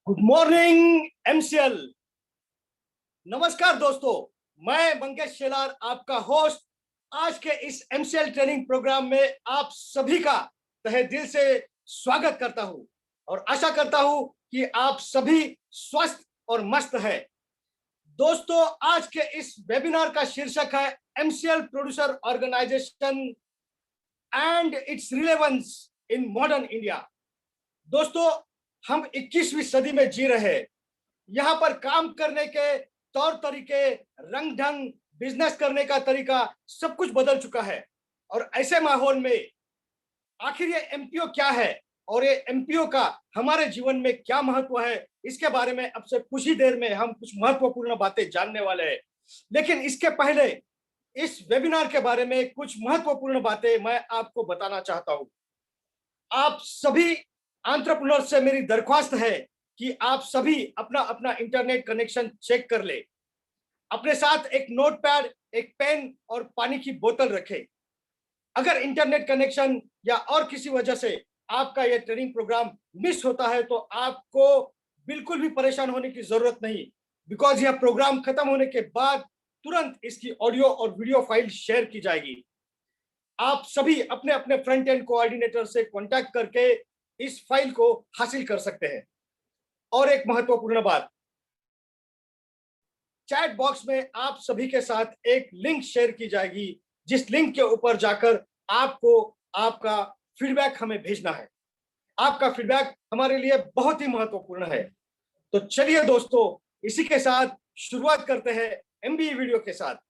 Good morning MCL. नमस्कार दोस्तों, मैं मंगेश शेलार आपका होस्ट आज के इस एमसीएल ट्रेनिंग प्रोग्राम में आप सभी का तहे दिल से स्वागत करता हूं और आशा करता हूं कि आप सभी स्वस्थ और मस्त हैं। दोस्तों, आज के इस वेबिनार का शीर्षक है MCL producer organisation and its relevance in modern India. दोस्तों, हम 21वीं सदी में जी रहे हैं। यहाँ पर काम करने के तौर तरीके, रंग ढंग, बिजनेस करने का तरीका सब कुछ बदल चुका है। और ऐसे माहौल में आखिर ये एमपीओ क्या है और ये एमपीओ का हमारे जीवन में क्या महत्व है, इसके बारे में अब से कुछ ही देर में हम कुछ महत्वपूर्ण बातें जानने वाले हैं। लेकिन इसके पहले इस वेबिनार के बारे में कुछ महत्वपूर्ण बातें मैं आपको बताना चाहता हूँ। आप सभी एंटरप्रेन्योर से मेरी दरख्वास्त है कि आप सभी अपना अपना इंटरनेट कनेक्शन चेक कर ले। अपने साथ एक नोटपैड, एक पेन और पानी की बोतल रखें। अगर इंटरनेट कनेक्शन या और किसी वजह से आपका यह ट्रेनिंग प्रोग्राम मिस होता है तो आपको बिल्कुल भी परेशान होने की जरूरत नहीं, बिकॉज यह प्रोग्राम खत्म होने के बाद तुरंत इसकी ऑडियो और वीडियो फाइल शेयर की जाएगी। आप सभी अपने अपने फ्रंट एंड कोऑर्डिनेटर से कांटेक्ट करके इस फाइल को हासिल कर सकते हैं। और एक महत्वपूर्ण बात, चैट बॉक्स में आप सभी के साथ एक लिंक शेयर की जाएगी, जिस लिंक के ऊपर जाकर आपको आपका फीडबैक हमें भेजना है। आपका फीडबैक हमारे लिए बहुत ही महत्वपूर्ण है। तो चलिए दोस्तों, इसी के साथ शुरुआत करते हैं एमबीए वीडियो के साथ।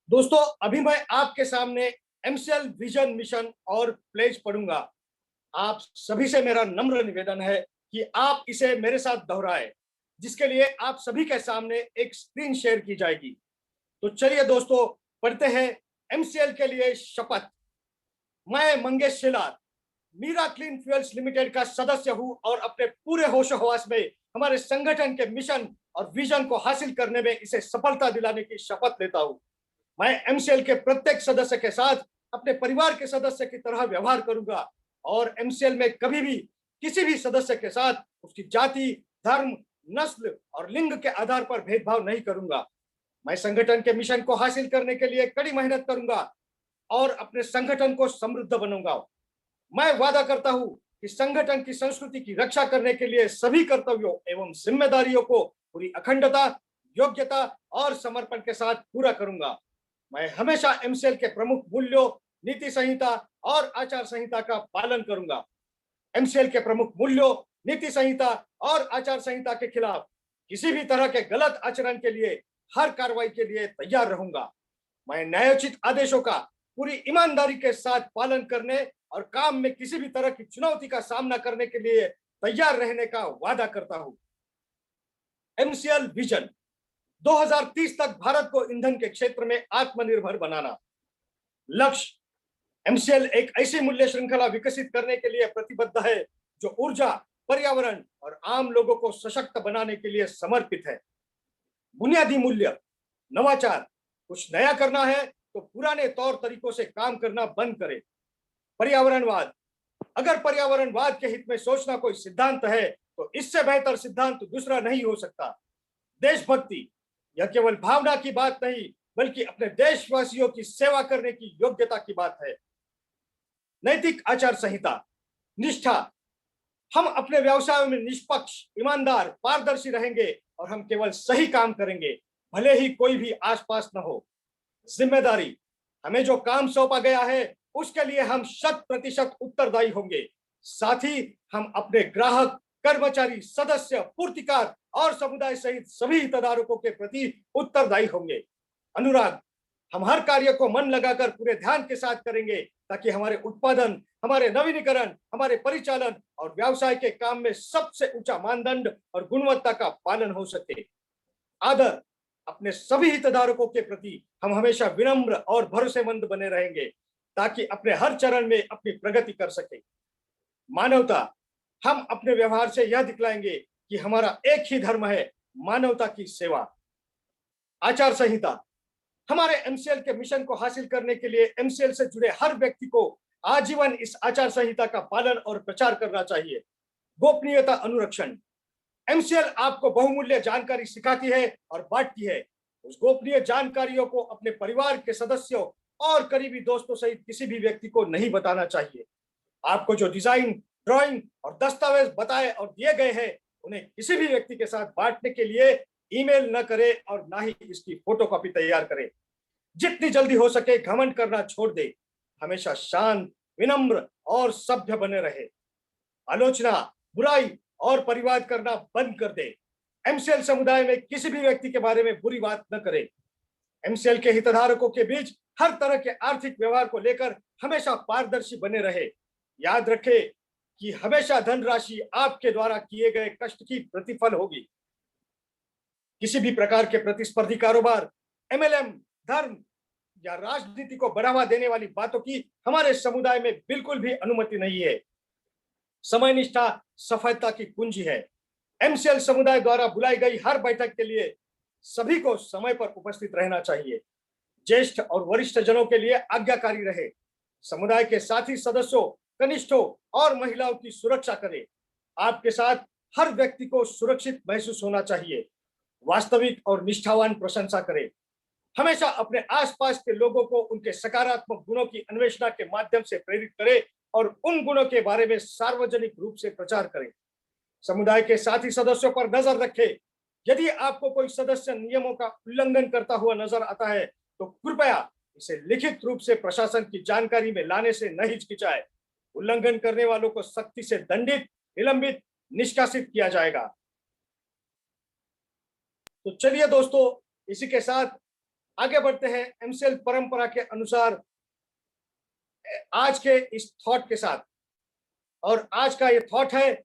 दोस्तों, अभी मैं आपके सामने एमसीएल विजन, मिशन और प्लेज पढ़ूंगा। आप सभी से मेरा नम्र निवेदन है कि आप इसे मेरे साथ दोहराएं, जिसके लिए आप सभी के सामने एक स्क्रीन शेयर की जाएगी। तो चलिए दोस्तों, पढ़ते हैं एमसीएल के लिए शपथ। मैं Mangesh Shelar Meera clean fuels limited का सदस्य हूं और अपने पूरे होशो हवास में हमारे संगठन के मिशन और विजन को हासिल करने में इसे सफलता दिलाने की शपथ लेता हूं। मैं एमसीएल के प्रत्येक सदस्य के साथ अपने परिवार के सदस्य की तरह व्यवहार करूंगा और एमसीएल में कभी भी किसी भी सदस्य के साथ उसकी जाति, धर्म, नस्ल और लिंग के आधार पर भेदभाव नहीं करूंगा। मैं संगठन के मिशन को हासिल करने के लिए कड़ी मेहनत करूंगा और अपने संगठन को समृद्ध बनूंगा। मैं वादा करता हूं कि संगठन की संस्कृति की रक्षा करने के लिए सभी कर्तव्यों एवं जिम्मेदारियों को पूरी अखंडता, योग्यता और समर्पण के साथ पूरा करूंगा। मैं हमेशा एमसीएल के प्रमुख मूल्यों, नीति संहिता और आचार संहिता का पालन करूंगा। एमसीएल के प्रमुख मूल्यों, नीति संहिता और आचार संहिता के खिलाफ किसी भी तरह के गलत आचरण के लिए हर कार्रवाई के लिए तैयार रहूंगा। मैं न्यायोचित आदेशों का पूरी ईमानदारी के साथ पालन करने और काम में किसी भी तरह की चुनौती का सामना करने के लिए तैयार रहने का वादा करता हूं। एमसीएल विजन 2030 तक भारत को ईंधन के क्षेत्र में आत्मनिर्भर बनाना। लक्ष्य, एमसीएल एक ऐसी मूल्य श्रृंखला विकसित करने के लिए प्रतिबद्ध है जो ऊर्जा, पर्यावरण और आम लोगों को सशक्त बनाने के लिए समर्पित है। बुनियादी मूल्य, नवाचार, कुछ नया करना है तो पुराने तौर तरीकों से काम करना बंद करें। पर्यावरणवाद, अगर पर्यावरणवाद के हित में सोचना कोई सिद्धांत है तो इससे बेहतर सिद्धांत दूसरा नहीं हो सकता। देशभक्ति, यह केवल भावना की बात नहीं बल्कि अपने देशवासियों की सेवा करने की योग्यता की बात है। नैतिक आचार संहिता, निष्ठा, हम अपने व्यवसायों में निष्पक्ष, ईमानदार, पारदर्शी रहेंगे और हम केवल सही काम करेंगे, भले ही कोई भी आसपास न हो। जिम्मेदारी, हमें जो काम सौंपा गया है उसके लिए हम 100% उत्तरदायी होंगे। साथ ही हम अपने ग्राहक, कर्मचारी, सदस्य, पूर्तिकार और समुदाय सहित सभी हितधारकों के प्रति उत्तरदायी होंगे। अनुराग, हम हर कार्य को मन लगाकर पूरे ध्यान के साथ करेंगे ताकि हमारे उत्पादन, हमारे नवीनीकरण, हमारे परिचालन और व्यवसाय के काम में सबसे ऊंचा मानदंड और गुणवत्ता का पालन हो सके। आदर, अपने सभी हितधारकों के प्रति हम हमेशा विनम्र और भरोसेमंद बने रहेंगे ताकि अपने हर चरण में अपनी प्रगति कर सके। मानवता, हम अपने व्यवहार से यह दिखलाएंगे कि हमारा एक ही धर्म है, मानवता की सेवा। आचार संहिता, हमारे एमसीएल के मिशन को हासिल करने के लिए एमसीएल से जुड़े हर व्यक्ति को आजीवन इस आचार संहिता का पालन और प्रचार करना चाहिए। गोपनीयता अनुरक्षण, एमसीएल आपको बहुमूल्य जानकारी सिखाती है और बांटती है। उस गोपनीय जानकारियों को अपने परिवार के सदस्यों और करीबी दोस्तों सहित किसी भी व्यक्ति को नहीं बताना चाहिए। आपको जो डिजाइन, ड्राइंग और दस्तावेज बताए और दिए गए हैं उन्हें किसी भी व्यक्ति के साथ बांटने के लिए ईमेल न करें और ना ही इसकी फोटोकॉपी तैयार करें। जितनी जल्दी हो सके घमंड करना छोड़ दे, हमेशा शांत, विनम्र और सभ्य बने रहे। आलोचना, बुराई और परिवाद करना बंद कर दे। एमसीएल समुदाय में किसी भी व्यक्ति के बारे में बुरी बात न करे। एमसीएल के हितधारकों के बीच हर तरह के आर्थिक व्यवहार को लेकर हमेशा पारदर्शी बने रहे। याद रखें कि हमेशा धनराशि आपके द्वारा किए गए कष्ट की प्रतिफल होगी। किसी भी प्रकार के प्रतिस्पर्धी कारोबार, एमएलएम, धर्म या राजनीति को बढ़ावा देने वाली बातों की हमारे समुदाय में बिल्कुल भी अनुमति नहीं है। समय निष्ठा सफलता की कुंजी है। एमसीएल समुदाय द्वारा बुलाई गई हर बैठक के लिए सभी को समय पर उपस्थित रहना चाहिए। ज्येष्ठ और वरिष्ठ जनों के लिए आज्ञाकारी रहे। समुदाय के साथी सदस्यों, कनिष्ठों और महिलाओं की सुरक्षा करें। आपके साथ हर व्यक्ति को सुरक्षित महसूस होना चाहिए। वास्तविक और निष्ठावान प्रशंसा करें। हमेशा अपने आसपास के लोगों को उनके सकारात्मक गुणों की अन्वेषणा के माध्यम से प्रेरित करें और उन गुणों के बारे में सार्वजनिक रूप से प्रचार करें। समुदाय के साथी सदस्यों पर नजर रखें। यदि आपको कोई सदस्य नियमों का उल्लंघन करता हुआ नजर आता है तो कृपया इसे लिखित रूप से प्रशासन की जानकारी में लाने से न हिचकिचाए। उल्लंघन करने वालों को सख्ती से दंडित, निलंबित, निष्कासित किया जाएगा। तो चलिए दोस्तों, इसी के साथ आगे बढ़ते हैं एमसीएल परंपरा के अनुसार आज के इस थॉट के साथ। और आज का ये थॉट है,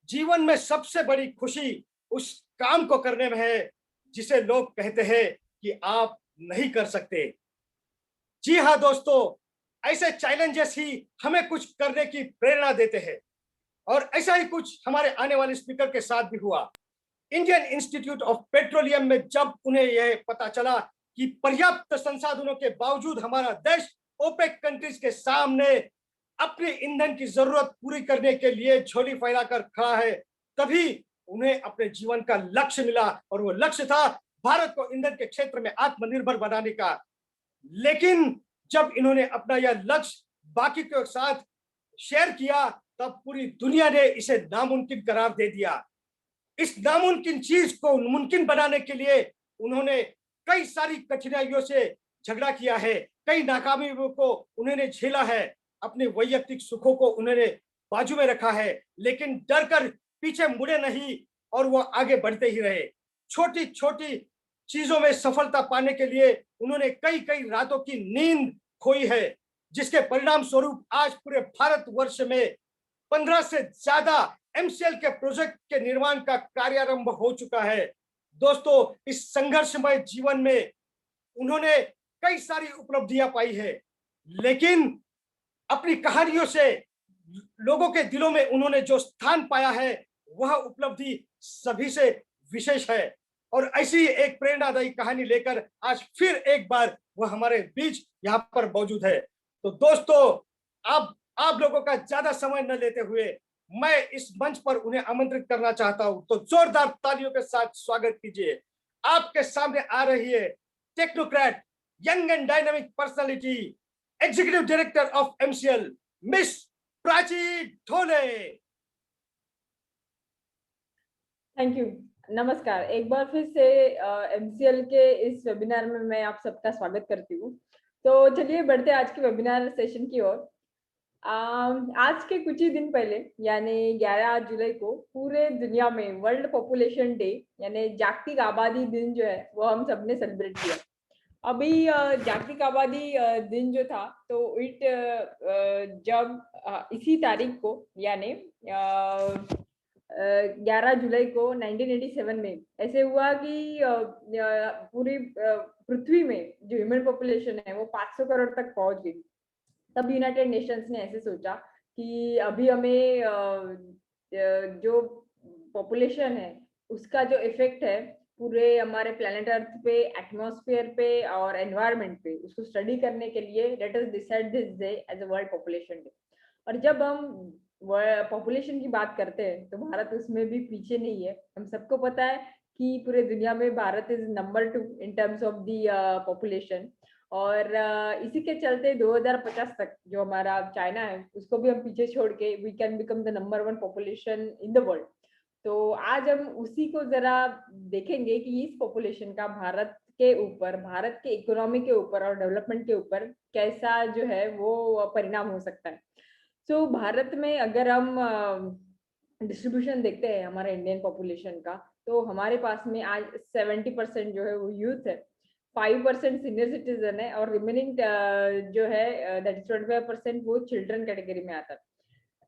जीवन में सबसे बड़ी खुशी उस काम को करने में है जिसे लोग कहते हैं कि आप नहीं कर सकते। जी हाँ दोस्तों, ऐसे चैलेंजेस ही हमें कुछ करने की प्रेरणा देते हैं और ऐसा ही कुछ हमारे आने वाले स्पीकर के साथ भी हुआ। इंडियन इंस्टीट्यूट ऑफ पेट्रोलियम में जब उन्हें यह पता चला कि पर्याप्त संसाधनों के बावजूद हमारा देश ओपेक कंट्रीज के सामने अपने ईंधन की जरूरत पूरी करने के लिए झोली फैलाकर खड़ा है, तभी उन्हें अपने जीवन का लक्ष्य मिला और वो लक्ष्य था भारत को ईंधन के क्षेत्र में आत्मनिर्भर बनाने का। लेकिन जब इन्होंने अपना यह लक्ष्य बाकी के साथ शेयर किया, तब पूरी दुनिया ने इसे नामुमकिन करार दे दिया। इस नामुमकिन चीज को मुमकिन बनाने के लिए उन्होंने कई सारी कठिनाइयों से झगड़ा किया है, कई नाकामियों को उन्होंने झेला है, अपने वैयक्तिक सुखों को उन्होंने बाजू में रखा है, लेकिन डर कर पीछे मुड़े नहीं और वो आगे बढ़ते ही रहे। छोटी छोटी चीजों में सफलता पाने के लिए उन्होंने कई कई रातों की नींद खोई है, जिसके परिणाम स्वरूप आज पूरे भारतवर्ष में 15 से ज्यादा एमसीएल के प्रोजेक्ट के निर्माण का कार्यारंभ हो चुका है। दोस्तों, इस संघर्षमय जीवन में उन्होंने कई सारी उपलब्धियां पाई है, लेकिन अपनी कहानियों से लोगों के दिलों में उन्होंने जो स्थान पाया है वह उपलब्धि सभी से विशेष है। और ऐसी एक प्रेरणादायी कहानी लेकर आज फिर एक बार वह हमारे बीच यहाँ पर मौजूद है। तो दोस्तों, आप लोगों का ज्यादा समय न लेते हुए मैं इस मंच पर उन्हें आमंत्रित करना चाहता हूं, तो जोरदार तालियों के साथ स्वागत कीजिए। आपके सामने आ रही है technocrat, young and dynamic personality, executive director of MCL, miss Prachi Dhole. Thank you. नमस्कार, एक बार फिर से एमसीएल के इस वेबिनार में मैं आप सबका स्वागत करती हूँ। तो चलिए बढ़ते आज के वेबिनार सेशन की ओर। आज के कुछ ही दिन पहले यानी 11 जुलाई को पूरे दुनिया में वर्ल्ड पॉपुलेशन डे यानी जागतिक आबादी दिन जो है वो हम सबने सेलिब्रेट किया। अभी जागतिक आबादी दिन जो था तो जब इसी तारीख को यानी 11 जुलाई को 1987 में ऐसे हुआ कि पूरी पृथ्वी में जो ह्यूमन पॉपुलेशन है वो 500 करोड़ तक पहुंच गई। तब यूनाइटेड नेशंस ने ऐसे सोचा कि अभी हमें जो पॉपुलेशन है उसका जो इफेक्ट है पूरे हमारे प्लेनेट अर्थ पे, एटमॉस्फेयर पे और एनवायरनमेंट पे, उसको स्टडी करने के लिए let us decide this day as a world population day. और जब हम पॉपुलेशन की बात करते हैं तो भारत उसमें भी पीछे नहीं है। हम सबको पता है कि पूरे दुनिया में Bharat is number 2 in terms of the population. और इसी के चलते 2050 तक जो हमारा चाइना है उसको भी हम पीछे छोड़ के we can become the number 1 population in the world. तो आज हम उसी को जरा देखेंगे कि इस पॉपुलेशन का भारत के ऊपर, भारत के इकोनॉमी के ऊपर और डेवलपमेंट के ऊपर कैसा जो है वो परिणाम हो सकता है। तो भारत में अगर हम डिस्ट्रीब्यूशन देखते हैं हमारे इंडियन पॉपुलेशन का, तो हमारे पास में आज 70% जो है वो यूथ है, 5% सीनियर सिटीजन है और रिमेनिंग जो है दैट इज 25% वो चिल्ड्रन कैटेगरी में आता है।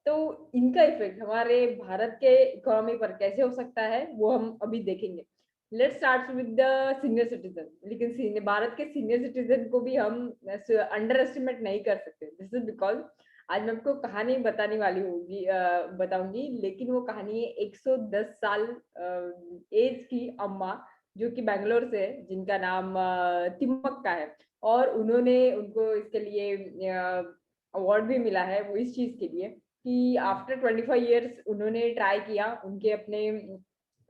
तो इनका इफेक्ट हमारे भारत के इकोनॉमी पर कैसे हो सकता है वो हम अभी देखेंगे। Let's start with the senior citizen. लेकिन भारत के सीनियर सिटीजन को भी हम अंडर एस्टिमेट नहीं कर सकते। दिस इज बिकॉज आज मैं आपको कहानी बताने वाली होगी, बताऊंगी, लेकिन वो कहानी है 110 साल एज की अम्मा जो कि बैंगलोर से है, जिनका नाम तिम्मक्का है। और उनको इसके लिए अवार्ड भी मिला है वो इस चीज के लिए कि आफ्टर 25 इयर्स उन्होंने ट्राई किया,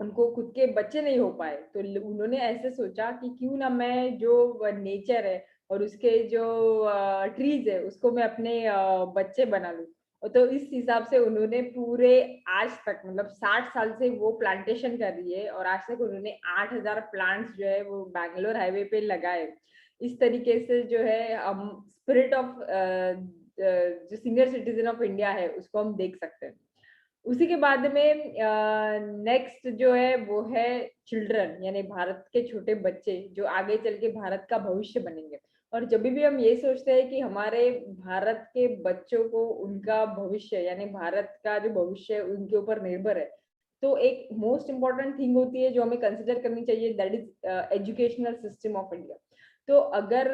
उनको खुद के बच्चे नहीं हो पाए, तो उन्होंने ऐसे सोचा कि क्यों ना मैं जो नेचर है और उसके जो ट्रीज है उसको मैं अपने बच्चे बना लूं। तो इस हिसाब से उन्होंने पूरे आज तक मतलब 60 साल से वो प्लांटेशन कर रही है और आज तक उन्होंने 8000 प्लांट्स जो है वो बैंगलोर हाईवे पे लगाए। इस तरीके से जो है हम स्पिरिट ऑफ जो सीनियर सिटीजन ऑफ इंडिया है उसको हम देख सकते हैं। उसी के बाद में नेक्स्ट जो है वो है चिल्ड्रन यानी भारत के छोटे बच्चे जो आगे चल के भारत का भविष्य बनेंगे। और जब भी हम ये सोचते हैं कि हमारे भारत के बच्चों को उनका भविष्य यानी भारत का जो भविष्य उनके ऊपर निर्भर है, तो एक मोस्ट इम्पॉर्टेंट थिंग होती है जो हमें कंसिडर करनी चाहिए, that is educational system of India. तो अगर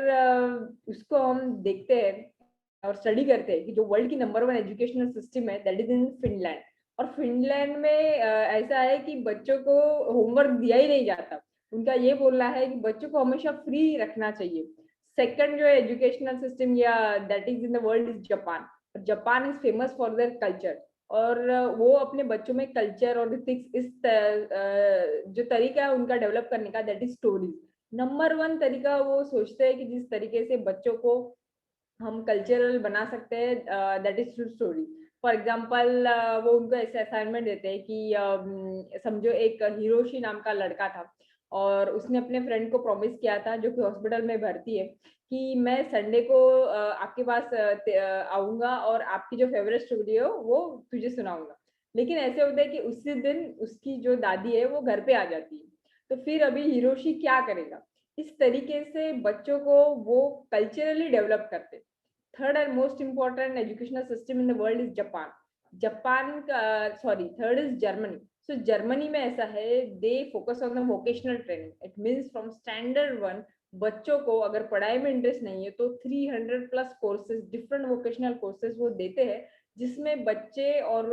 उसको हम देखते हैं और स्टडी करते हैं कि जो वर्ल्ड की नंबर 1 एजुकेशनल सिस्टम है, दैट इज इन फिनलैंड। और फिनलैंड में ऐसा है कि बच्चों को होमवर्क दिया ही नहीं जाता। उनका ये बोलना है कि बच्चों को हमेशा फ्री रखना चाहिए। सेकंड जो एजुकेशनल सिस्टम या that is in the world is Japan. Japan is famous for their culture, और वो अपने बच्चों में कल्चर और इथिक्स जो तरीका है उनका डेवलप करने का, दैट इज स्टोरीज। नंबर 1 तरीका वो सोचते हैं कि जिस तरीके से बच्चों को हम कल्चरल बना सकते हैं, that is through story. For example वो उनको ऐसे असाइनमेंट देते हैं कि समझो एक हिरोशी नाम का लड़का था, और उसने अपने फ्रेंड को प्रॉमिस किया था जो कि हॉस्पिटल में भर्ती है, कि मैं संडे को आपके पास आऊंगा और आपकी जो फेवरेट स्टोरी हो वो तुझे सुनाऊंगा। लेकिन ऐसे होता है कि उसी दिन उसकी जो दादी है वो घर पे आ जाती है। तो फिर अभी हिरोशी क्या करेगा? इस तरीके से बच्चों को वो कल्चरली डेवलप करते। Third and most important educational system in the world is Japan. Japan का, sorry, third is Germany. So Germany में ऐसा है, they focus on the vocational training. It means from standard 1 बच्चों को अगर पढ़ाई में इंटरेस्ट नहीं है तो 300 plus courses, different vocational courses वो देते हैं, जिसमें बच्चे और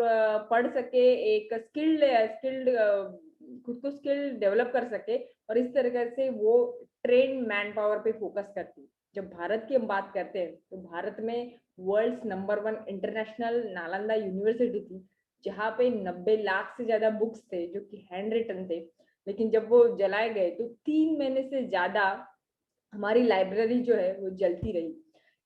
पढ़ सके, एक स्किल्ड खुद को स्किल डेवलप कर सके, और इस तरीके से वो ट्रेन मैन पावर पे फोकस करती है। जब भारत की हम बात करते हैं तो भारत में world's number 1 international Nalanda university थी, जहाँ पे 90 लाख से ज्यादा बुक्स थे जो कि हैंड रिटन थे। लेकिन जब वो जलाए गए तो 3 महीने से ज्यादा हमारी लाइब्रेरी जो है वो जलती रही।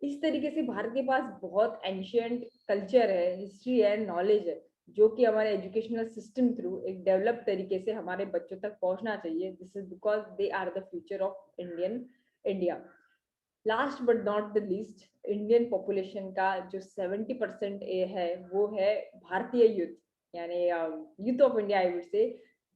इस तरीके से भारत के पास बहुत एंशियंट कल्चर है, हिस्ट्री है, नॉलेज है, जो कि हमारे एजुकेशनल सिस्टम थ्रू एक डेवलप तरीके से हमारे बच्चों तक पहुंचना चाहिए। This is because they are the future of India. Last but not the least, Indian population का जो 70% है वो है भारतीय यूथ, यानी youth of India I would say,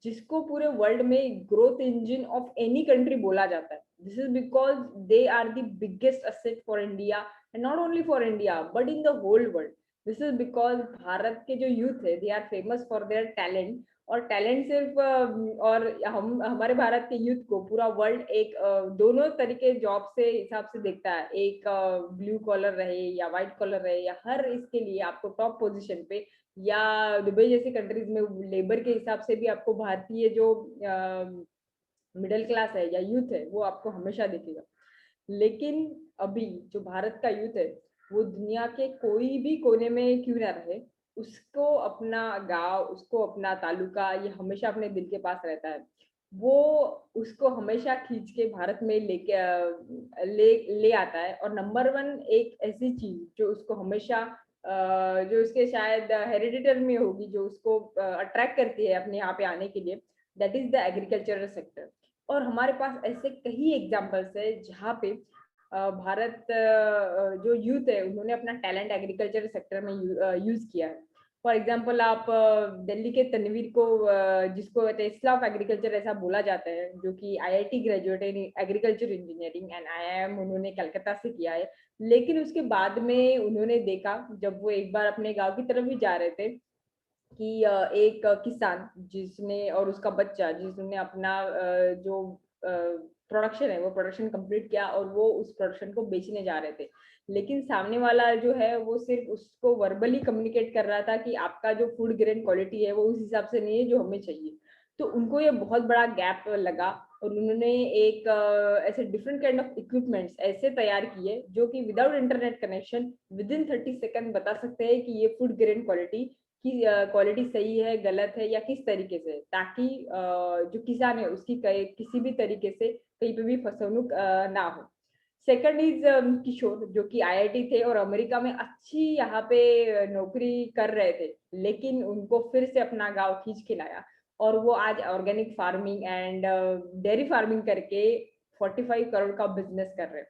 जिसको पूरे वर्ल्ड में growth engine of any country बोला जाता है। This is because they are the biggest asset for India, and not only for India but in the whole world. This is because Bharat के जो youth है, they are famous for their talent. और talent सिर्फ और हम हमारे भारत के youth को पूरा वर्ल्ड एक दोनों तरीके जॉब से हिसाब से देखता है। एक ब्लू कॉलर रहे या व्हाइट कॉलर रहे, या हर इसके लिए आपको टॉप पोजीशन पे, या दुबई जैसी कंट्रीज में लेबर के हिसाब से भी आपको भारतीय जो मिडिल क्लास है या यूथ है वो आपको हमेशा दिखेगा। लेकिन अभी जो भारत का यूथ है वो दुनिया के कोई भी कोने में क्यों ना रहे, उसको अपना गांव, उसको अपना तालुका ये हमेशा अपने दिल के पास रहता है। वो उसको हमेशा खींच के भारत में लेके ले आता है। और नंबर 1 एक ऐसी चीज जो उसको हमेशा जो उसके शायद हेरिडिटर में होगी, जो उसको अट्रैक्ट करती है अपने यहाँ पे आने के लिए, that is the agricultural sector. और हमारे पास ऐसे कई एग्जाम्पल्स है जहाँ पे भारत जो यूथ है उन्होंने अपना टैलेंट एग्रीकल्चर सेक्टर में यूज किया है। फॉर एग्जाम्पल आप दिल्ली के तनवीर को, जिसको टेस्ला ऑफ एग्रीकल्चर ऐसा बोला जाता है, जो कि IIT graduate in agriculture engineering and IIM उन्होंने कलकत्ता से किया है। लेकिन उसके बाद में उन्होंने देखा, जब वो एक बार अपने गांव की तरफ ही जा रहे थे, कि एक किसान जिसने और उसका बच्चा जिसने अपना जो प्रोडक्शन है वो प्रोडक्शन कंप्लीट किया, और वो उस प्रोडक्शन को बेचने जा रहे थे। लेकिन सामने वाला जो है वो सिर्फ उसको वर्बली कम्युनिकेट कर रहा था कि आपका जो फूड ग्रेन क्वालिटी है वो उस हिसाब से नहीं है जो हमें चाहिए। तो उनको ये बहुत बड़ा गैप लगा, और उन्होंने एक ऐसे डिफरेंट काइंड ऑफ इक्विपमेंट्स ऐसे तैयार किए जो कि without internet connection with in 30 second बता सकते हैं कि ये फूड ग्रेन क्वालिटी की क्वालिटी सही है, गलत है, या किस तरीके से, ताकि जो किसान है उसकी किसी भी तरीके से कहीं पे भी फसवणूक ना हो। सेकंड इज किशोर, जो कि आईआईटी थे और अमेरिका में अच्छी यहाँ पे नौकरी कर रहे थे, लेकिन उनको फिर से अपना गांव खींच के लाया, और वो आज organic farming and dairy farming करके 45 करोड़ का बिजनेस कर रहे हैं।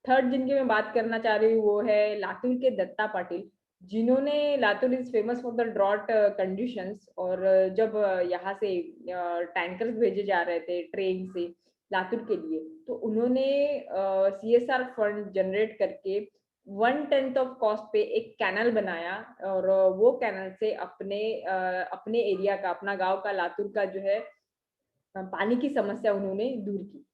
थर्ड जिनकी मैं बात करना चाह रही हूँ वो है लातूर के दत्ता पाटिल, जिन्होंने, Latur is famous for the drought conditions, और जब यहाँ से टैंकर्स भेजे जा रहे थे ट्रेन से लातूर के लिए, तो उन्होंने सीएसआर फंड जनरेट करके 1/10 ऑफ कॉस्ट पे एक कैनल बनाया और वो कैनल से अपने एरिया का, अपना गांव का, लातूर का जो है पानी की समस्या उन्होंने दूर की।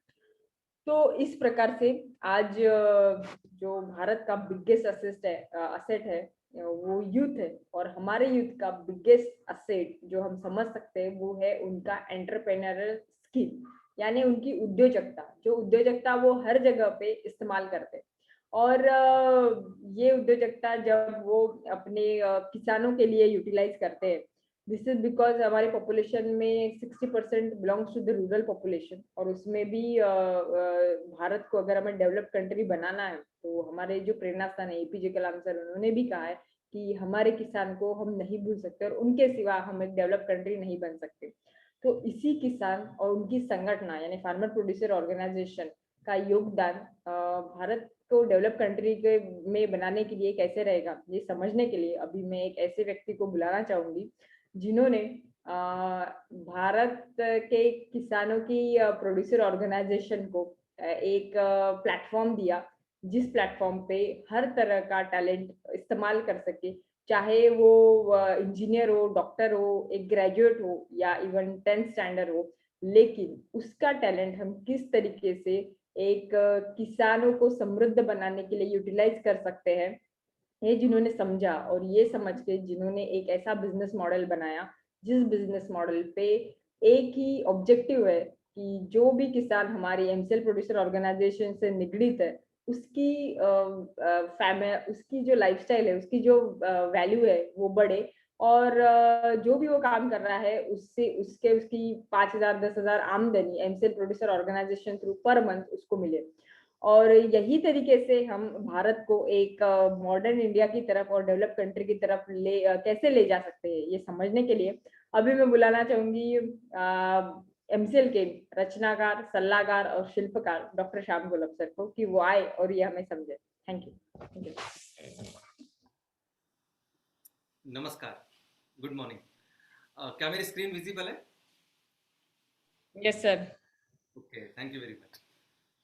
तो इस प्रकार से आज जो भारत का बिगेस्ट असेट है वो यूथ है, और हमारे यूथ का बिगेस्ट असेट जो हम समझ सकते हैं वो है उनका एंटरप्रेन्योरल स्किल, यानी उनकी उद्योजकता। जो उद्योजकता वो हर जगह पे इस्तेमाल करते हैं, और ये उद्योजकता जब वो अपने किसानों के लिए यूटिलाइज करते हैं, दिस इज बिकॉज हमारे पॉपुलेशन में 60% belongs to the rural population, और उसमें भी भारत को अगर हमें डेवलप कंट्री बनाना है तो हमारे जो प्रेरणा स्थान है एपीजे कलाम सर, उन्होंने भी कहा है कि हमारे किसान को हम नहीं भूल सकते और उनके सिवा हम एक डेवलप कंट्री नहीं बन सकते। तो इसी किसान और उनकी संगठना यानी फार्मर प्रोड्यूसर ऑर्गेनाइजेशन का योगदान भारत को डेवलप कंट्री के में बनाने के लिए कैसे रहेगा, ये समझने के लिए अभी मैं एक ऐसे व्यक्ति को बुलाना चाहूंगी जिन्होंने भारत के किसानों की प्रोड्यूसर ऑर्गेनाइजेशन को एक प्लेटफॉर्म दिया, जिस प्लेटफॉर्म पे हर तरह का टैलेंट इस्तेमाल कर सके, चाहे वो इंजीनियर हो, डॉक्टर हो, एक ग्रेजुएट हो या इवन 10th स्टैंडर्ड हो, लेकिन उसका टैलेंट हम किस तरीके से एक किसानों को समृद्ध बनाने के लिए यूटिलाइज कर सकते हैं, ये जिन्होंने समझा और ये समझ के जिन्होंने एक ऐसा बिजनेस मॉडल बनाया जिस बिजनेस मॉडल पे एक ही ऑब्जेक्टिव है कि जो भी किसान हमारी एमसीएल प्रोड्यूसर ऑर्गेनाइजेशन से निगडित है उसकी उसकी जो लाइफस्टाइल है, उसकी जो वैल्यू है वो बढ़े, और जो भी वो काम कर रहा है उससे उसकी 5,000 10,000 आमदनी MCL producer organisation through per month उसको मिले। और यही तरीके से हम भारत को एक मॉडर्न इंडिया की तरफ और डेवलप कंट्री की तरफ कैसे ले जा सकते हैं, ये समझने के लिए अभी मैं बुलाना चाहूंगी एमसीएल के रचनाकार, सलाहकार और शिल्पकार डॉक्टर श्याम गोलब सर को कि वो आए और ये हमें समझे। Thank you. नमस्कार, गुड मॉर्निंग। क्या मेरी स्क्रीन विजिबल है? Yes sir. Okay, thank you very much.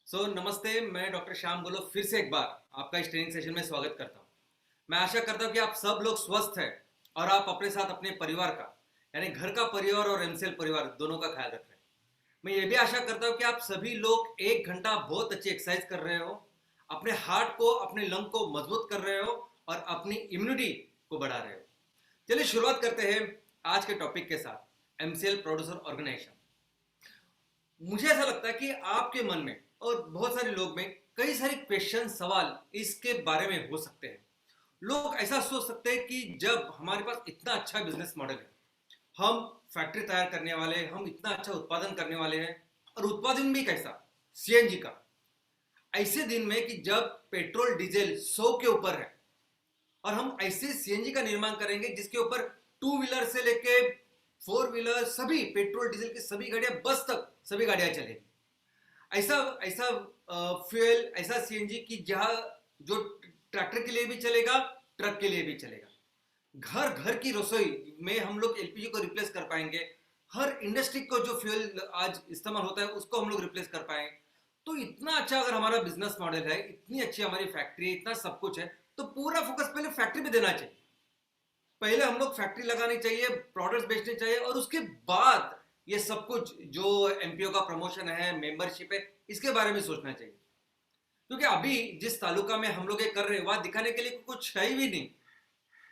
So नमस्ते, मैं डॉक्टर श्याम गोलब फिर से एक बार आपका इस ट्रेनिंग सेशन में स्वागत करता हूँ। मैं आशा करता हूँ कि आप सब लोग स्वस्थ हैं और आप अपने साथ अपने परिवार का, यानी घर का परिवार और एमसीएल परिवार दोनों का ख्याल रख रहे हैं। मैं ये भी आशा करता हूँ कि आप सभी लोग 1 घंटा बहुत अच्छी एक्सरसाइज कर रहे हो, अपने हार्ट को, अपने लंग को मजबूत कर रहे हो और अपनी इम्यूनिटी को बढ़ा रहे हो। चलिए शुरुआत करते हैं आज के टॉपिक के साथ, एमसीएल प्रोड्यूसर ऑर्गेनाइजेशन। मुझे ऐसा लगता है कि आपके मन में और बहुत सारे लोग में कई सारे क्वेश्चन, सवाल इसके बारे में हो सकते हैं। लोग ऐसा सोच सकते हैं कि जब हमारे पास इतना अच्छा बिजनेस मॉडल है, हम फैक्ट्री तैयार करने वाले, हम इतना अच्छा उत्पादन करने वाले हैं, और उत्पादन भी कैसा, सीएनजी का, ऐसे दिन में कि जब पेट्रोल डीजल 100 के ऊपर है और हम ऐसे सीएनजी का निर्माण करेंगे जिसके ऊपर 2 व्हीलर से लेके 4 व्हीलर, सभी पेट्रोल डीजल की सभी गाड़ियां, बस तक सभी गाड़ियां चलेगी। ऐसा ऐसा फ्यूल, ऐसा सीएनजी की जहां जो ट्रैक्टर के लिए भी चलेगा, ट्रक के लिए भी चलेगा। घर घर की रसोई में हम लोग एलपीजी को रिप्लेस कर पाएंगे। हर इंडस्ट्री को जो फ्यूल आज इस्तेमाल होता है उसको हम लोग रिप्लेस कर पाएंगे। तो इतना अच्छा अगर हमारा बिजनेस मॉडल है, इतनी अच्छी हमारी फैक्ट्री, इतना सब कुछ है, तो पूरा फोकस पहले फैक्ट्री पे देना चाहिए। पहले हम लोग फैक्ट्री लगानी चाहिए, प्रोडक्ट्स बेचने चाहिए, और उसके बाद ये सब कुछ जो एमपीओ का प्रमोशन है, मेंबरशिप है, इसके बारे में सोचना चाहिए। क्योंकि अभी जिस तालुका में हम लोग ये कर रहे हैं वहां दिखाने के लिए कुछ है भी नहीं,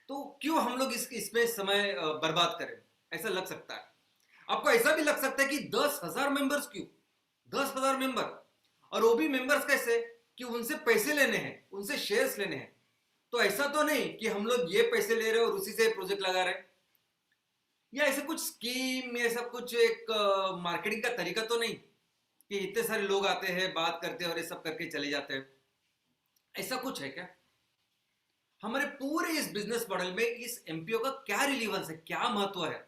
तो क्यों हम लोग इसमें समय बर्बाद करें, ऐसा लग सकता है। आपको ऐसा भी लग सकता है कि 10,000 मेंबर्स क्यों, 10,000 मेंबर, और वो भी मेंबर्स कैसे कि उनसे पैसे लेने हैं, उनसे शेयर्स लेने हैं। तो ऐसा तो नहीं कि हम लोग ये पैसे ले रहे हैं और उसी से प्रोजेक्ट लगा रहे हैं, या ऐसे कुछ स्कीम, या सब कुछ एक मार्केटिंग का तरीका तो नहीं कि इतने सारे लोग आते हैं, बात करते हैं और ये सब करके चले जाते हैं। ऐसा कुछ है क्या? हमारे पूरे इस बिजनेस मॉडल में इस एमपीओ का क्या रिलीवेंस है, क्या महत्व है?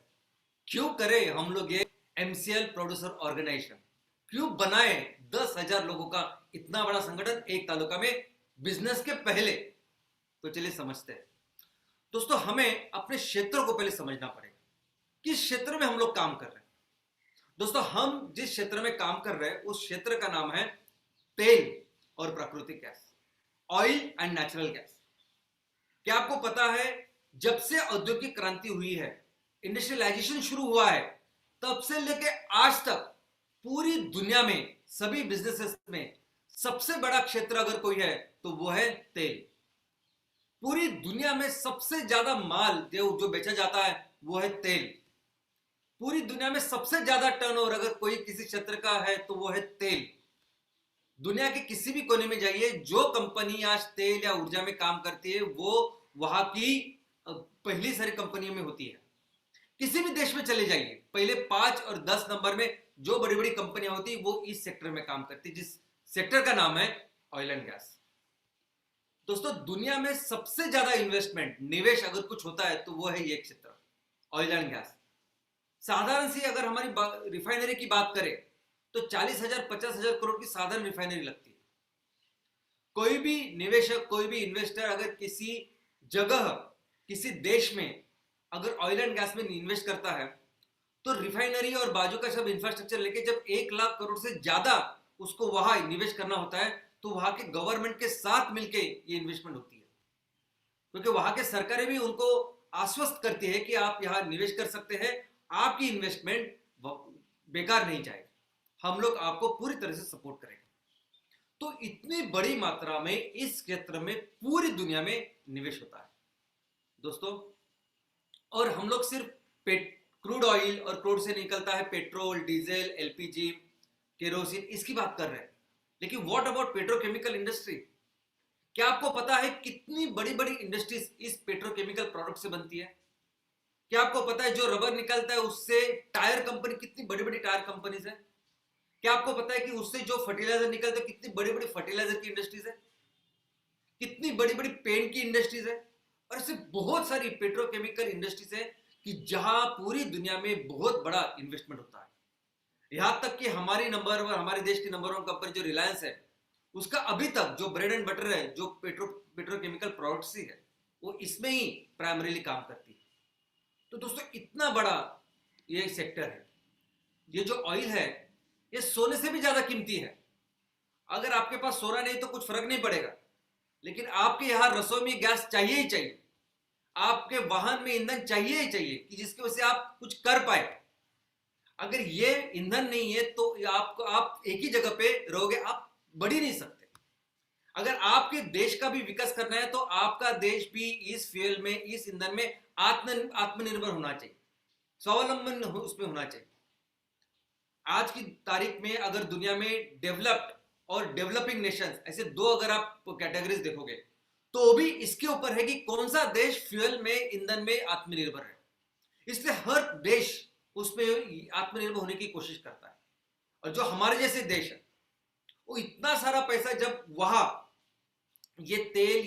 क्यों करें हम लोग ये एमसीएल प्रोड्यूसर ऑर्गेनाइजेशन? क्यों बनाए 10,000 लोगों का इतना बड़ा संगठन एक तालुका में बिजनेस के पहले? तो चलिए समझते हैं। दोस्तों, हमें अपने क्षेत्र को पहले समझना पड़ेगा, किस क्षेत्र में हम लोग काम कर रहे हैं। दोस्तों, हम जिस क्षेत्र में काम कर रहे हैं उस क्षेत्र का नाम है तेल और प्राकृतिक gas. Oil and natural gas. क्या आपको पता है जब से औद्योगिक क्रांति हुई है, इंडस्ट्रियलाइजेशन शुरू हुआ है, तब से लेके आज तक पूरी दुनिया में सभी बिजनेसेस में सबसे बड़ा क्षेत्र अगर कोई है तो वो है तेल। पूरी दुनिया में सबसे ज्यादा माल जो बेचा जाता है वो है तेल। पूरी दुनिया में सबसे ज्यादा टर्नओवर अगर कोई किसी क्षेत्र का है तो वो है तेल। दुनिया के किसी भी कोने में जाइए, जो कंपनी आज तेल या ऊर्जा में काम करती है वो वहां की पहली सारी कंपनियों में होती है। किसी भी देश में चले जाइए, पहले 5 और 10 नंबर में जो बड़ी बड़ी कंपनियां होती है वो इस सेक्टर में काम करती है, जिस सेक्टर का नाम है ऑयल एंड गैस। दोस्तों, दुनिया में सबसे ज्यादा इन्वेस्टमेंट, निवेश अगर कुछ होता है तो वो है ये क्षेत्र, ऑयल एंड गैस। साधारण सी अगर हमारी रिफाइनरी की बात करें तो 40,000 50,000 करोड़ की साधारण रिफाइनरी लगती है। कोई भी निवेशक, कोई भी इन्वेस्टर अगर किसी जगह, किसी देश में अगर ऑयल एंड गैस में इन्वेस्ट करता है तो रिफाइनरी और बाजू का सब इंफ्रास्ट्रक्चर लेके जब 1 लाख करोड़ से ज्यादा उसको वहां निवेश करना होता है तो वहां के गवर्नमेंट के साथ मिलके ये इन्वेस्टमेंट होती है, क्योंकि वहां के सरकारें भी उनको आश्वस्त करती है कि आप यहां निवेश कर सकते हैं, आपकी इन्वेस्टमेंट बेकार नहीं जाएगी, हम लोग आपको पूरी तरह से सपोर्ट करेंगे। तो इतनी बड़ी मात्रा में इस क्षेत्र में पूरी दुनिया में निवेश होता है दोस्तों। और हम लोग सिर्फ क्रूड ऑयल और क्रूड से निकलता है पेट्रोल, डीजल, एलपीजी, केरोसिन, इसकी बात कर रहे हैं, लेकिन व्हाट अबाउट पेट्रोकेमिकल इंडस्ट्री? क्या आपको पता है कितनी बड़ी बड़ी इंडस्ट्रीज इस पेट्रोकेमिकल प्रोडक्ट से बनती है? क्या आपको पता है जो रबर निकलता है उससे टायर कंपनी, कितनी बड़ी बड़ी टायर कंपनीज है? क्या आपको पता है कि उससे जो फर्टिलाइजर निकलता है, कितनी बड़ी बड़ी फर्टिलाइजर की इंडस्ट्रीज है, कितनी बड़ी बड़ी पेंट की इंडस्ट्रीज है, और ऐसे बहुत सारी पेट्रोकेमिकल इंडस्ट्रीज है कि जहां पूरी दुनिया में बहुत बड़ा इन्वेस्टमेंट होता है। यहां तक कि हमारी नंबर वन, हमारे देश की नंबर 1 कंपनी जो रिलायंस है, उसका अभी तक जो ब्रेड एंड बटर है, जो पेट्रोकेमिकल प्रोडक्ट्स ही है, वो इसमें ही प्राइमरीली काम करती है। तो दोस्तों, इतना बड़ा ये सेक्टर है। ये जो ऑयल है ये सोने से भी ज्यादा कीमती है। अगर आपके पास सोना नहीं तो कुछ फर्क नहीं पड़ेगा, लेकिन आपके यहां रसोई में गैस चाहिए ही चाहिए, आपके वाहन में ईंधन चाहिए ही चाहिए कि जिसकी वजह से आप कुछ कर पाए। अगर ये ईंधन नहीं है तो आप एक ही जगह पे रहोगे, आप बढ़ ही नहीं सकते। अगर आपके देश का भी विकास करना है तो आपका देश भी इस फ्यूल में, इस ईंधन में आत्मनिर्भर होना चाहिए, स्वावलंबन उसमें होना चाहिए। आज की तारीख में अगर दुनिया में डेवलप्ड और डेवलपिंग नेशंस, ऐसे 2 अगर आप कैटेगरीज देखोगे तो भी इसके ऊपर है कि कौन सा देश फ्यूल में, ईंधन में आत्मनिर्भर है। इसलिए हर देश उसमें आत्मनिर्भर होने की कोशिश करता है। और जो हमारे जैसे देश है वो इतना सारा पैसा जब वहां ये तेल,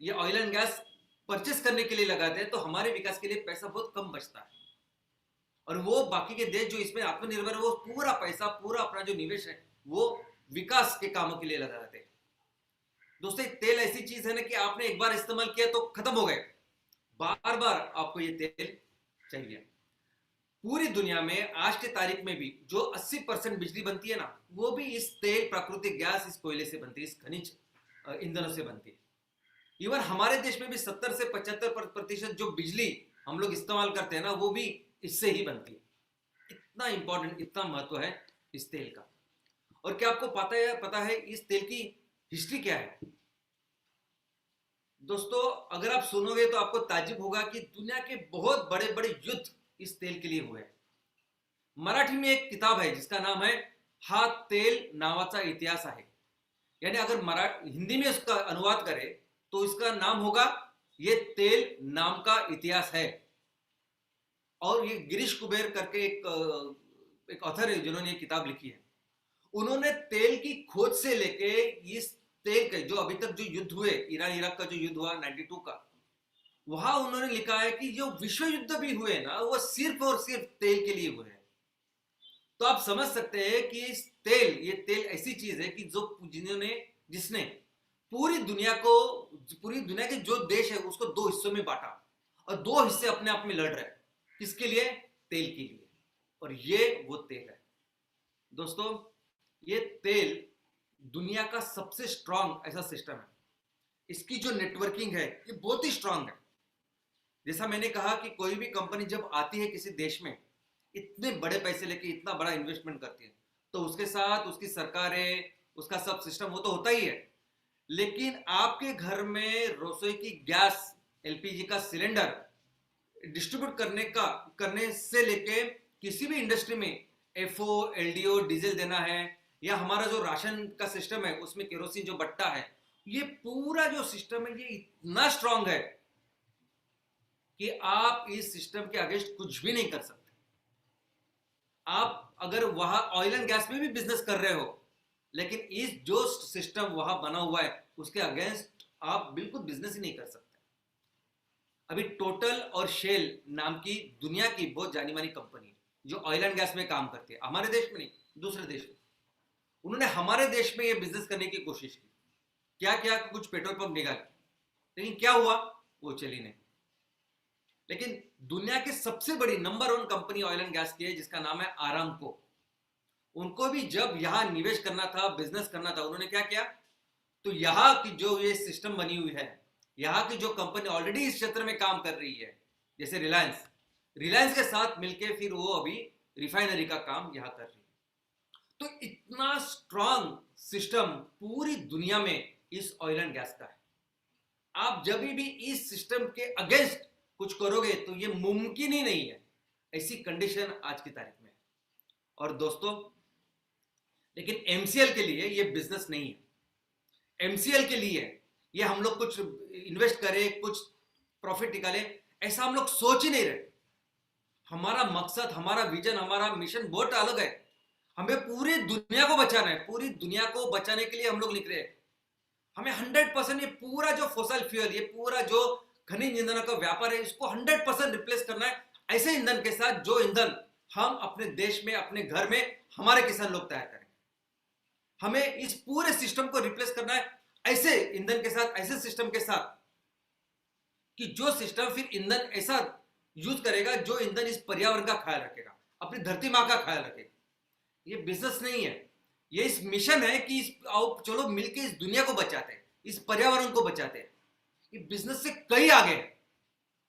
ये ऑयल एंड गैस परचेस करने के लिए लगाते हैं तो हमारे विकास के लिए पैसा बहुत कम बचता है। और वो बाकी के देश जो इसमें आत्मनिर्भर है वो पूरा पैसा, पूरा अपना जो निवेश है वो विकास के कामों के लिए लगा देते हैं। दोस्तों, तेल ऐसी चीज है ना कि आपने एक बार इस्तेमाल किया तो खत्म हो गए, बार बार आपको ये तेल चाहिए। पूरी दुनिया में आज के तारीख में भी जो 80% बिजली बनती है ना, वो भी इस तेल, प्राकृतिक गैस, इस कोयले से बनती है, इस खनिज ईंधनों से बनती है। इवन हमारे देश में भी 70 से 75% जो बिजली हम लोग इस्तेमाल करते हैं ना, वो भी इससे ही बनती है। इतना इंपॉर्टेंट, इतना महत्व है इस तेल का। और क्या आपको पता है इस तेल की हिस्ट्री क्या है? दोस्तों, अगर आप सुनोगे तो आपको ताज्जुब होगा कि दुनिया के बहुत बड़े बड़े युद्ध इस तेल के लिए हुए। मराठी में एक किताब है जिसका नाम है हा तेल नावाचा इतिहास आहे, यानी अगर हिंदी में उसका अनुवाद करें तो इसका नाम होगा ये तेल नाम का इतिहास है। और ये गिरीश कुबेर करके एक ऑथर है जिन्होंने ये किताब लिखी है। उन्होंने तेल की खोज से लेके इस तेल के जो अभी तक जो युद्ध हुए, ईरान इराक का जो युद्ध हुआ 92 का, वहां उन्होंने लिखा है कि जो विश्व युद्ध भी हुए ना, वो सिर्फ और सिर्फ तेल के लिए हुए हैं। तो आप समझ सकते हैं कि ये तेल ऐसी चीज है कि जिसने पूरी दुनिया के जो देश है उसको 2 हिस्सों में बांटा, और 2 हिस्से अपने आप में लड़ रहे हैं। किसके लिए? तेल के लिए। और ये वो तेल है दोस्तों। ये तेल दुनिया का सबसे स्ट्रांग ऐसा सिस्टम है इसकी जो नेटवर्किंग है ये बहुत ही स्ट्रांग है। जैसा मैंने कहा कि कोई भी कंपनी जब आती है किसी देश में, इतने बड़े पैसे लेके इतना बड़ा इन्वेस्टमेंट करती है, तो उसके साथ उसकी सरकारें, उसका सब सिस्टम वो तो होता ही है। लेकिन आपके घर में रसोई की गैस, एलपीजी का सिलेंडर डिस्ट्रीब्यूट करने से लेके किसी भी इंडस्ट्री में एफओ, एलडीओ, डीजल देना है, या हमारा जो राशन का सिस्टम है उसमें केरोसिन जो बट्टा है, ये पूरा जो सिस्टम है ये इतना स्ट्रांग है कि आप इस सिस्टम के अगेंस्ट कुछ भी नहीं कर सकते। आप अगर वहां ऑयल एंड गैस में भी बिजनेस कर रहे हो, लेकिन इस जो सिस्टम वहां बना हुआ है उसके अगेंस्ट आप बिल्कुल बिजनेस ही नहीं कर सकते। अभी टोटल और शेल नाम की दुनिया की बहुत जानी मानी कंपनी जो ऑयल एंड गैस में काम करती है, हमारे देश में नहीं, दूसरे देश में, उन्होंने हमारे देश में ये बिजनेस करने की कोशिश की। क्या क्या कुछ पेट्रोल पंप निकाल, लेकिन क्या हुआ, वो चली नहीं। लेकिन दुनिया की सबसे बड़ी number 1 company oil and gas की है जिसका नाम है आरामको। उनको भी जब यहां निवेश करना था, बिजनेस करना था, उन्होंने क्या किया, तो यहां की जो ये सिस्टम बनी हुई है, यहां की जो कंपनी ऑलरेडी इस क्षेत्र में काम कर रही है, जैसे रिलायंस के साथ मिलकर फिर वो अभी रिफाइनरी का काम यहां कर रही है। तो इतना स्ट्रांग सिस्टम पूरी दुनिया में इस ऑयल एंड गैस का है। आप जब भी इस सिस्टम के अगेंस्ट कुछ करोगे तो ये मुमकिन ही नहीं है। ऐसी कंडीशन आज की तारीख में है। और दोस्तों, लेकिन एमसीएल के लिए ये बिजनेस नहीं है। एमसीएल के लिए ये हम लोग कुछ इन्वेस्ट करें, कुछ प्रॉफिट निकाले, ऐसा हम लोग सोच ही नहीं रहे। हमारा मकसद, हमारा विजन, हमारा मिशन बहुत अलग है। हमें पूरी दुनिया को बचाना है। पूरी दुनिया को बचाने के लिए हम लोग निकले हैं। हमें 100% ये पूरा जो फॉसिल फ्यूल, ये पूरा जो खनिज ईंधन का व्यापार है, इसको 100% रिप्लेस करना है ऐसे ईंधन के साथ जो ईंधन हम अपने देश में, अपने घर में हमारे किसान लोग तैयार करेंगे। हमें इस पूरे सिस्टम को रिप्लेस करना है ऐसे ईंधन के साथ, ऐसे सिस्टम के साथ कि जो सिस्टम फिर ईंधन ऐसा यूज करेगा जो ईंधन इस पर्यावरण का ख्याल रखेगा, अपनी धरती मां का ख्याल रखेगा। ये बिजनेस नहीं है, ये इस मिशन है कि चलो मिलके इस दुनिया को बचाते हैं, इस पर्यावरण को बचाते हैं। ये बिजनेस से कई आगे है।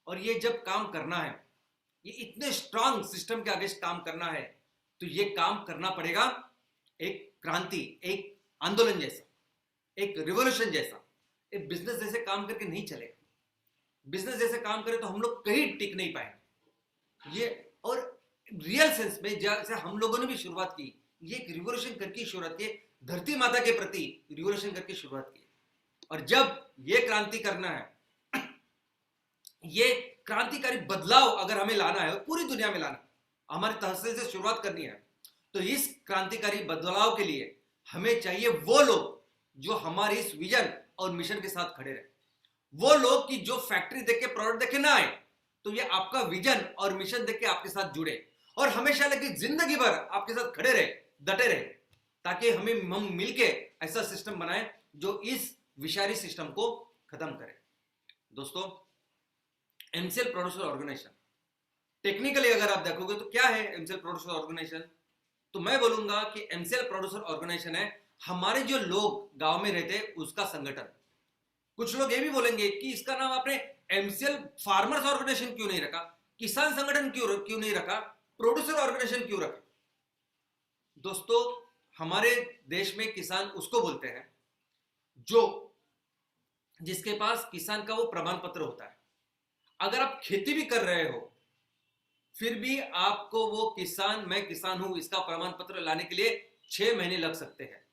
और ये जब काम करना है, ये इतने स्ट्रांग सिस्टम के आगे काम करना है, तो ये काम करना पड़ेगा एक क्रांति, एक आंदोलन जैसा, एक रिवॉल्यूशन जैसा। एक बिजनेस जैसे काम करके नहीं चलेगा। बिजनेस जैसे काम करे तो हम लोग कहीं टिक नहीं पाएंगे। ये और रियल सेंस में जैसे हम लोगों ने भी शुरुआत की, ये एक रिवॉल्यूशन करके शुरुआत की, धरती माता के प्रति रिवॉल्यूशन करके शुरुआत की। और जब ये क्रांति करना है, ये क्रांतिकारी बदलाव अगर हमें लाना है, पूरी दुनिया में लाना, हमारे तहसील से शुरुआत करनी है, तो इस क्रांतिकारी बदलाव के लिए हमें चाहिए वो लोग जो हमारे इस विजन और मिशन के साथ खड़े रहे। वो लोग कि जो फैक्ट्री देख के, प्रोडक्ट देख के ना आए, तो ये आपका विजन और मिशन देख के आपके साथ जुड़े और हमेशा लगे जिंदगी भर आपके साथ खड़े रहे, डटे रहे, ताकि हम मिलके ऐसा सिस्टम बनाए जो इस विषारी सिस्टम को खत्म करे। दोस्तों, एमसीएल प्रोड्यूसर ऑर्गेनाइजेशन, टेक्निकली अगर आप देखोगे तो क्या है एमसीएल प्रोड्यूसर ऑर्गेनाइजेशन, तो मैं बोलूंगा कि एमसीएल प्रोड्यूसर ऑर्गेनाइजेशन है हमारे जो लोग गांव में रहते हैं उसका संगठन। कुछ लोग ये भी बोलेंगे कि इसका नाम आपने एमसीएल फार्मर्स ऑर्गेनाइजेशन क्यों नहीं रखा, किसान संगठन क्यों नहीं रखा, प्रोड्यूसर ऑर्गेनाइजेशन क्यों रखा। दोस्तों, हमारे देश में किसान उसको बोलते हैं जो जिसके पास किसान का वो प्रमाण पत्र होता है। अगर आप खेती भी कर रहे हो फिर भी आपको वो किसान, मैं किसान हूं, इसका प्रमाण पत्र लाने के लिए 6 महीने लग सकते हैं।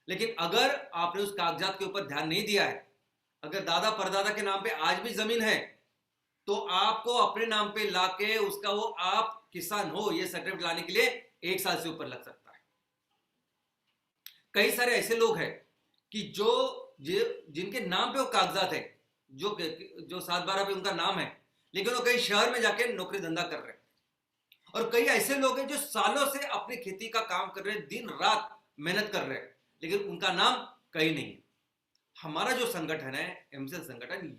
लेकिन अगर आपने उस कागजात के ऊपर ध्यान नहीं दिया है, अगर दादा परदादा के नाम पे आज भी जमीन है, तो आपको अपने नाम पे लाके उसका वो आप किसान हो ये सर्टिफिकेट लाने के लिए 1 साल से ऊपर लग सकता है। कई सारे ऐसे लोग हैं कि जिनके नाम पे वो कागजात है, जो 7/12 पे उनका नाम है, लेकिन वो कई शहर में जाके नौकरी धंधा कर रहे हैं। और कई ऐसे लोग हैं जो सालों से अपनी खेती का काम कर रहे हैं, दिन रात मेहनत कर रहे हैं, लेकिन उनका नाम कहीं नहीं है। हमारा जो संगठन है एमसीएल संगठन,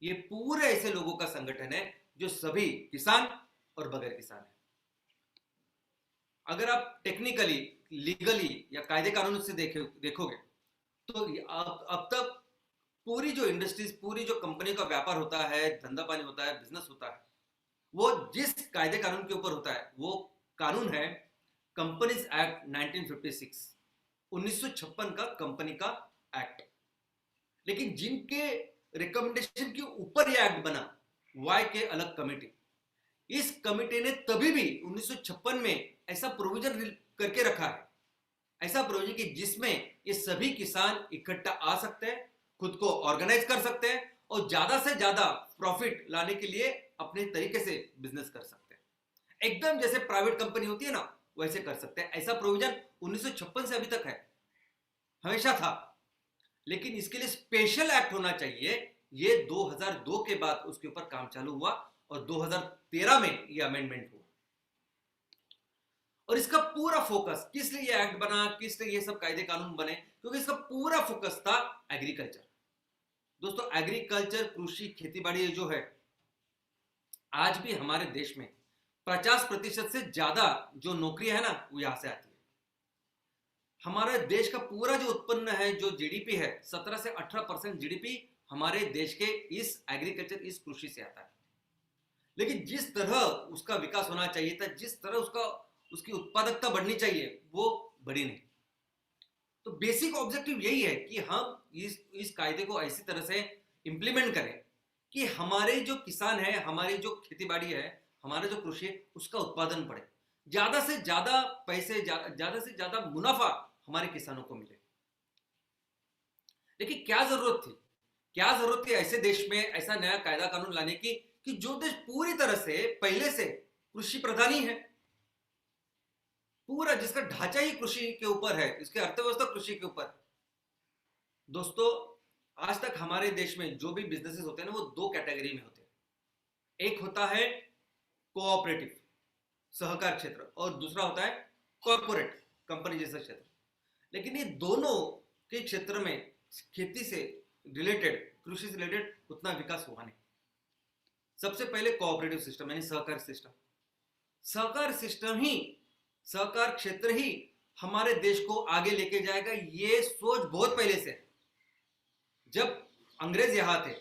ये पूरे ऐसे लोगों का संगठन है जो सभी किसान और बगैर किसान है। अगर आप टेक्निकली, लीगली या कायदे कानून से देखोगे तो अब तक पूरी जो इंडस्ट्रीज, पूरी जो कंपनी का व्यापार होता है, धंधा पानी होता है, बिजनेस होता है, वो जिस कायदे कानून के ऊपर होता है वो कानून है कंपनीज एक्ट 1956, 1956 का कंपनी का एक्ट। लेकिन जिनके रिकमेंडेशन के ऊपर यह एक्ट बना, वाई के अलग कमेटी, इस कमेटी ने तभी भी 1956 में ऐसा प्रोविजन करके रखा है, ऐसा प्रोविजन कि जिसमें ये सभी किसान इकट्ठा आ सकते हैं, खुद को ऑर्गेनाइज कर सकते हैं और ज्यादा से ज्यादा प्रॉफिट लाने के लिए अपने तरीके से बिजनेस कर सकते हैं। एकदम जैसे प्राइवेट कंपनी होती है ना, वैसे कर सकते हैं। ऐसा प्रोविजन 1956 से अभी तक है, हमेशा था। लेकिन इसके लिए स्पेशल एक्ट होना चाहिए। ये 2002 के बाद उसके ऊपर काम चालू हुआ और 2013 में ये अमेंडमेंट हुआ। और इसका पूरा फोकस, किस लिए ये एक्ट बना, किस लिए ये सब कायदे कानून बने, क्योंकि इसका पूरा फोकस था एग्रीकल्चर। दोस्तों, एग्रीकल्चर, कृषि, खेतीबाड़ी जो है, आज भी हमारे देश में 50% से ज्यादा जो नौकरियां है ना, वो यहां से आती है। हमारे देश का पूरा जो उत्पन्न है, जो जीडीपी है, 17 से 18% जीडीपी हमारे देश के इस एग्रीकल्चर, इस कृषि से आता है। लेकिन जिस तरह उसका विकास होना चाहिए था, जिस तरह उसकी उत्पादकता बढ़नी चाहिए, वो बढ़ी नहीं। तो बेसिक ऑब्जेक्टिव यही है कि हम इस कायदे को ऐसी तरह से इंप्लीमेंट करें कि हमारे जो किसान है, हमारी जो खेतीबाड़ी है, हमारा जो कृषि है, उसका उत्पादन बढ़े, ज्यादा से ज्यादा पैसे, ज्यादा से ज्यादा मुनाफा हमारे किसानों को मिले। लेकिन क्या जरूरत थी ऐसे देश में ऐसा नया कायदा कानून लाने की कि जो देश पूरी तरह से पहले से कृषि प्रधान ही है, पूरा जिसका ढांचा ही कृषि के ऊपर है, इसकी अर्थव्यवस्था कृषि के ऊपर। दोस्तों, आज तक हमारे देश में जो भी बिजनेसेस होते हैं ना, वो दो कैटेगरी में होते हैं। एक होता है कोऑपरेटिव, सहकार क्षेत्र, और दूसरा होता है कॉर्पोरेट, कंपनी जैसा क्षेत्र। लेकिन ये दोनों के क्षेत्र में खेती से रिलेटेड, कृषि से रिलेटेड उतना विकास हुआ नहीं। सबसे पहले कोऑपरेटिव सिस्टम यानी सहकार सिस्टम, सहकार क्षेत्र ही हमारे देश को आगे लेके जाएगा। ये सोच बहुत पहले से है। जब अंग्रेज यहां थे,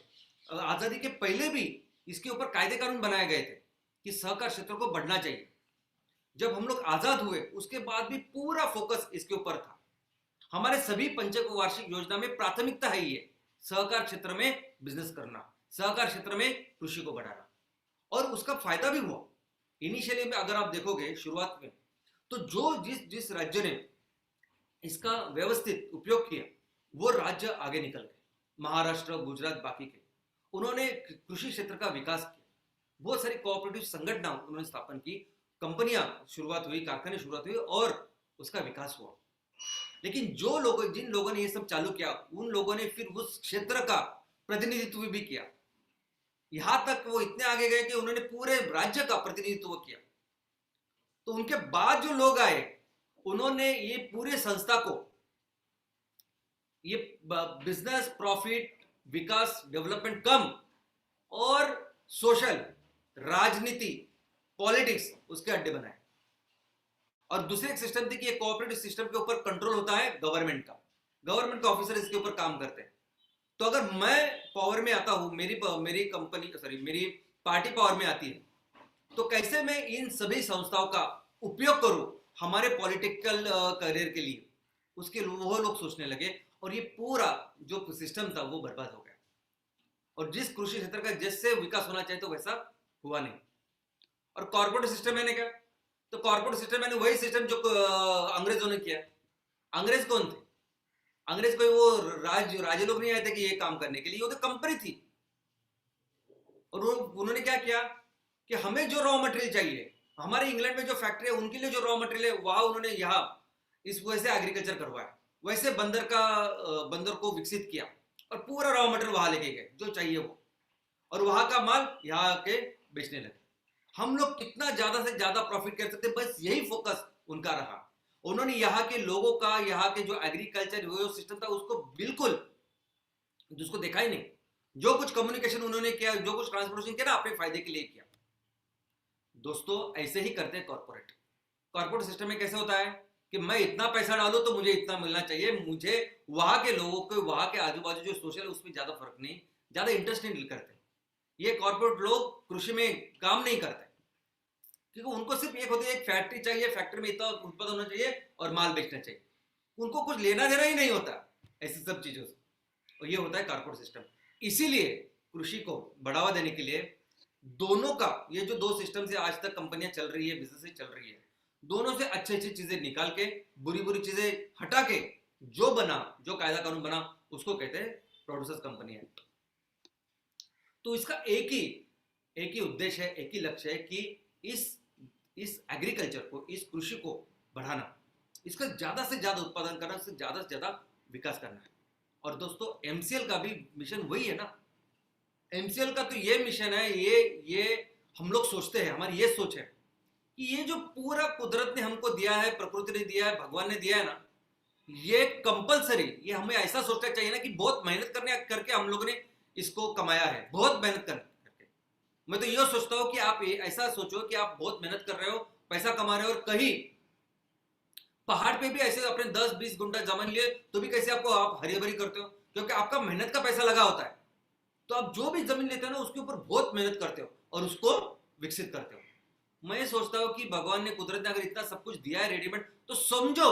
आजादी के पहले भी इसके ऊपर कायदे कानून बनाए गए थे कि सहकार क्षेत्र को बढ़ना चाहिए। जब हम लोग आजाद हुए, उसके बाद भी पूरा फोकस इसके ऊपर था। हमारे सभी पंचक वार्षिक योजना में प्राथमिकता है ये सहकार क्षेत्र में बिजनेस करना, सहकार क्षेत्र में कृषि को बढ़ाना, और उसका फायदा भी हुआ। इनिशियली में अगर आप देखोगे शुरुआत में, तो जिस राज्य ने इसका व्यवस्थित उपयोग किया, वो राज्य आगे निकल गए। महाराष्ट्र, गुजरात, बाकी के, उन्होंने कृषि क्षेत्र का विकास किया। बहुत सारी कोऑपरेटिव संगठन उन्होंने स्थापन की, कंपनियां शुरुआत हुई, कारखाने शुरुआत हुई और उसका विकास हुआ। लेकिन जिन लोगों ने ये सब चालू किया, उन लोगों ने फिर उस क्षेत्र का प्रतिनिधित्व भी किया। यहां तक वो इतने आगे गए कि उन्होंने पूरे राज्य का प्रतिनिधित्व किया। तो उनके बाद जो लोग आए, उन्होंने ये पूरे संस्था को, ये बिजनेस, प्रॉफिट, विकास, डेवलपमेंट कम और सोशल, राजनीति, पॉलिटिक्स, उसके अड्डे बनाए। और दूसरी एक सिस्टम थी कि ये कोऑपरेटिव सिस्टम के ऊपर कंट्रोल होता है गवर्नमेंट का ऑफिसर इसके ऊपर काम करते हैं। तो अगर मैं पावर में आता हूं, मेरी पार्टी पावर में आती है, तो कैसे मैं इन सभी संस्थाओं का उपयोग करूं हमारे पॉलिटिकल करियर के लिए, उसके वो लोग सोचने लगे। और ये पूरा जो सिस्टम था वो बर्बाद हो गया। और जिस कृषि क्षेत्र का जैसे विकास होना चाहिए तो वैसा हुआ नहीं। और कॉर्पोरेट सिस्टम मैंने क्या, तो कॉर्पोरेट सिस्टम मैंने वही सिस्टम जो अंग्रेजों ने किया। अंग्रेज कौन थे? अंग्रेज कोई वो राजे लोग नहीं आए थे कि ये काम करने के लिए, वो तो कंपनी थी। और उन्होंने क्या किया कि हमें जो रॉ मटेरियल चाहिए, हमारे इंग्लैंड में जो फैक्ट्री है उनके लिए जो रॉ मटेरियल है, वहां उन्होंने यहाँ इस वजह से एग्रीकल्चर करवाया, वैसे बंदर को विकसित किया और पूरा रॉ मटेरियल वहां लेके गए जो चाहिए वो, और वहां का माल यहाँ आके बेचने लगे। हम लोग कितना ज्यादा से ज्यादा प्रॉफिट कर सकते, बस यही फोकस उनका रहा। उन्होंने यहाँ के लोगों का, यहाँ के जो एग्रीकल्चर वो सिस्टम था, उसको बिल्कुल जिसको देखा ही नहीं। जो कुछ कम्युनिकेशन उन्होंने किया, जो कुछ ट्रांसपोर्टेशन किया ना, अपने फायदे के लिए किया। दोस्तों, ऐसे ही करते हैं कॉर्पोरेट सिस्टम में। कैसे होता है कि मैं इतना पैसा डालूं तो मुझे इतना मिलना चाहिए, मुझे वहां के लोगों को, वहां के आजू बाजू जो सोशल है उसमें ज्यादा फर्क नहीं, ज्यादा इंटरेस्ट नहीं करते। ये कॉर्पोरेट लोग कृषि में काम नहीं करते, क्योंकि उनको सिर्फ एक होती है, एक फैक्ट्री चाहिए, फैक्ट्री में इतना उत्पादन होना चाहिए और माल बेचना चाहिए, उनको कुछ लेना देना ही नहीं होता ऐसी सब चीजों से। और ये होता है कॉर्पोरेट सिस्टम। इसीलिए कृषि को बढ़ावा देने के लिए दोनों का, ये जो दो सिस्टम से आज तक कंपनियां चल रही है, बिजनेस चल रही है, दोनों से अच्छी अच्छी चीजें निकाल के, बुरी बुरी चीजें हटा के जो बना, जो कायदा कानून बना, उसको कहते हैं प्रोड्यूसर्स कंपनी एक्ट। तो इसका एक ही उद्देश्य है, एक ही लक्ष्य है कि इस एग्रीकल्चर को, इस कृषि को बढ़ाना, इसका ज्यादा से ज्यादा उत्पादन करना, इससे ज्यादा से ज्यादा विकास करना है। और दोस्तों एमसीएल का भी मिशन वही है ना। एमसीएल का तो ये मिशन है, ये हम लोग सोचते हैं, हमारी ये सोच है कि ये जो पूरा कुदरत ने हमको दिया है, प्रकृति ने दिया है, भगवान ने दिया है ना, ये कंपलसरी, ये हमें ऐसा सोचना चाहिए ना कि बहुत मेहनत करके हम लोगों ने इसको कमाया है, बहुत मेहनत करके। मैं तो ये सोचता हूँ कि आप ऐसा सोचो कि आप बहुत मेहनत कर रहे हो, पैसा कमा रहे हो, और कहीं पहाड़ पे भी ऐसे अपने 10-20 गुंठा जमीन लिए तो भी कैसे आपको आप हरी भरी करते हो, क्योंकि आपका मेहनत का पैसा लगा होता है। तो आप जो भी जमीन लेते हो ना, उसके ऊपर बहुत मेहनत करते हो और उसको विकसित करते हो। मैं सोचता हूँ कि भगवान ने, कुदरत ने अगर इतना सब कुछ दिया है रेडीमेड, तो समझो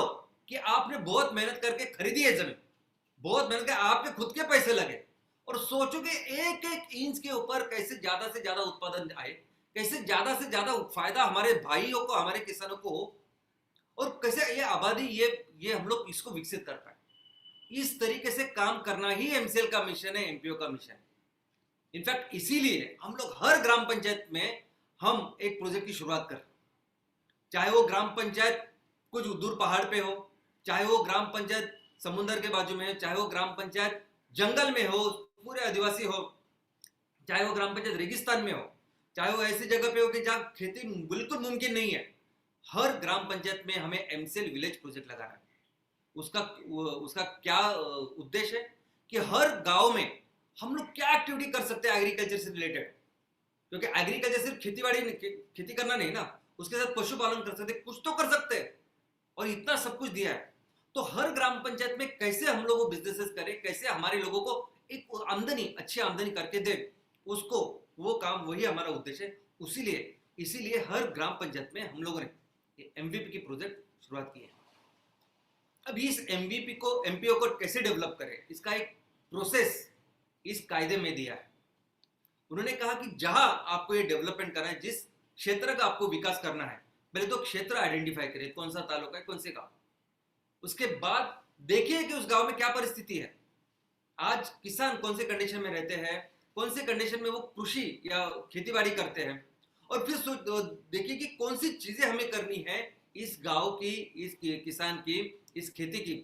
कि आपने बहुत मेहनत करके खरीदी है जमीन, बहुत मेहनत करके आपके खुद के पैसे लगे, और सोचो कि एक एक इंच के ऊपर कैसे ज्यादा से ज्यादा उत्पादन आए, कैसे ज्यादा से ज्यादा फायदा हमारे भाइयों को, हमारे किसानों को हो, और कैसे ये आबादी, ये हम लोग इसको विकसित कर पाए। इस तरीके से काम करना ही एमसीएल का मिशन है, एमपीओ का मिशन है। इनफैक्ट इसीलिए हम लोग हर ग्राम पंचायत में हम एक प्रोजेक्ट की शुरुआत कर, चाहे वो ग्राम पंचायत कुछ दूर पहाड़ पे हो, चाहे वो ग्राम पंचायत समुद्र के बाजू में हो, चाहे वो ग्राम पंचायत जंगल में हो, पूरे आदिवासी हो, चाहे वो ग्राम पंचायत रेगिस्तान में हो, चाहे वो ऐसी जगह पे हो कि जहां खेती बिल्कुल मुमकिन नहीं है। हर ग्राम पंचायत में हमें एमसीएल विलेज प्रोजेक्ट लगाना है। उसका क्या उद्देश्य है कि हर गांव में हम लोग क्या एक्टिविटी कर सकते हैं एग्रीकल्चर से रिलेटेड, क्योंकि एग्रीकल्चर सिर्फ खेती करना नहीं ना, उसके साथ पशुपालन कर सकते, कुछ तो कर सकते हैं, और इतना सब कुछ दिया है। तो हर ग्राम पंचायत में कैसे हम लोग बिजनेसेस करें, कैसे हमारे लोगों को एक अच्छी आमदनी करके दे, उसको, वो काम, वही हमारा उद्देश्य है। इसीलिए हर ग्राम पंचायत में हम लोगों ने एमवीपी की प्रोजेक्ट शुरुआत की है। अब इस एमवीपी को, एमपीओ को कैसे डेवलप करें, इसका एक प्रोसेस इस कायदे में दिया है। उन्होंने कहा कि जहां आपको ये डेवलपमेंट करना है, जिस क्षेत्र का आपको विकास करना है, पहले तो क्षेत्र आइडेंटिफाई करें, कौन सा तालुका है, कौन से गांव। उसके बाद देखिए कि उस गांव में क्या परिस्थिति है, आज किसान कौन से कंडीशन में रहते हैं, कौन से कंडीशन में वो कृषि या खेतीबाड़ी करते हैं, और फिर देखिए कि कौन सी चीजें हमें करनी है इस गांव की, इस किसान की, इस खेती की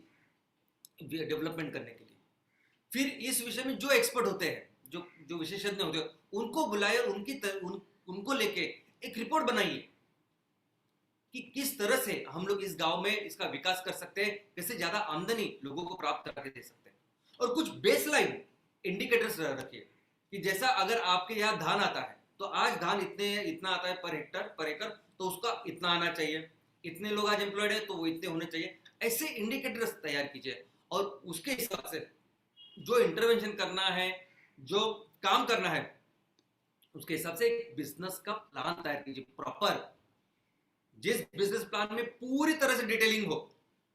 डेवलपमेंट करने के लिए। फिर इस विषय में जो एक्सपर्ट होते हैं, जो विशेषज्ञ होते हैं, उनको बुलाए, उनको लेके एक रिपोर्ट बनाइए कि किस तरह से हम लोग इस गांव में इसका विकास कर सकते हैं, कैसे ज्यादा आमदनी लोगों को प्राप्त करके दे सकते हैं। और कुछ बेसलाइन इंडिकेटर्स रखिए कि जैसा अगर आपके यहाँ धान आता है तो आज धान इतना आता है पर हेक्टर, पर एकड़, तो उसका इतना आना चाहिए, इतने लोग आज एम्प्लॉयड है तो वो इतने होने चाहिए। ऐसे इंडिकेटर्स तैयार कीजिए, और उसके हिसाब से जो इंटरवेंशन करना है, जो काम करना है, उसके हिसाब से एक बिजनेस का प्लान तैयार कीजिए प्रॉपर, जिस बिजनेस प्लान में पूरी तरह से डिटेलिंग हो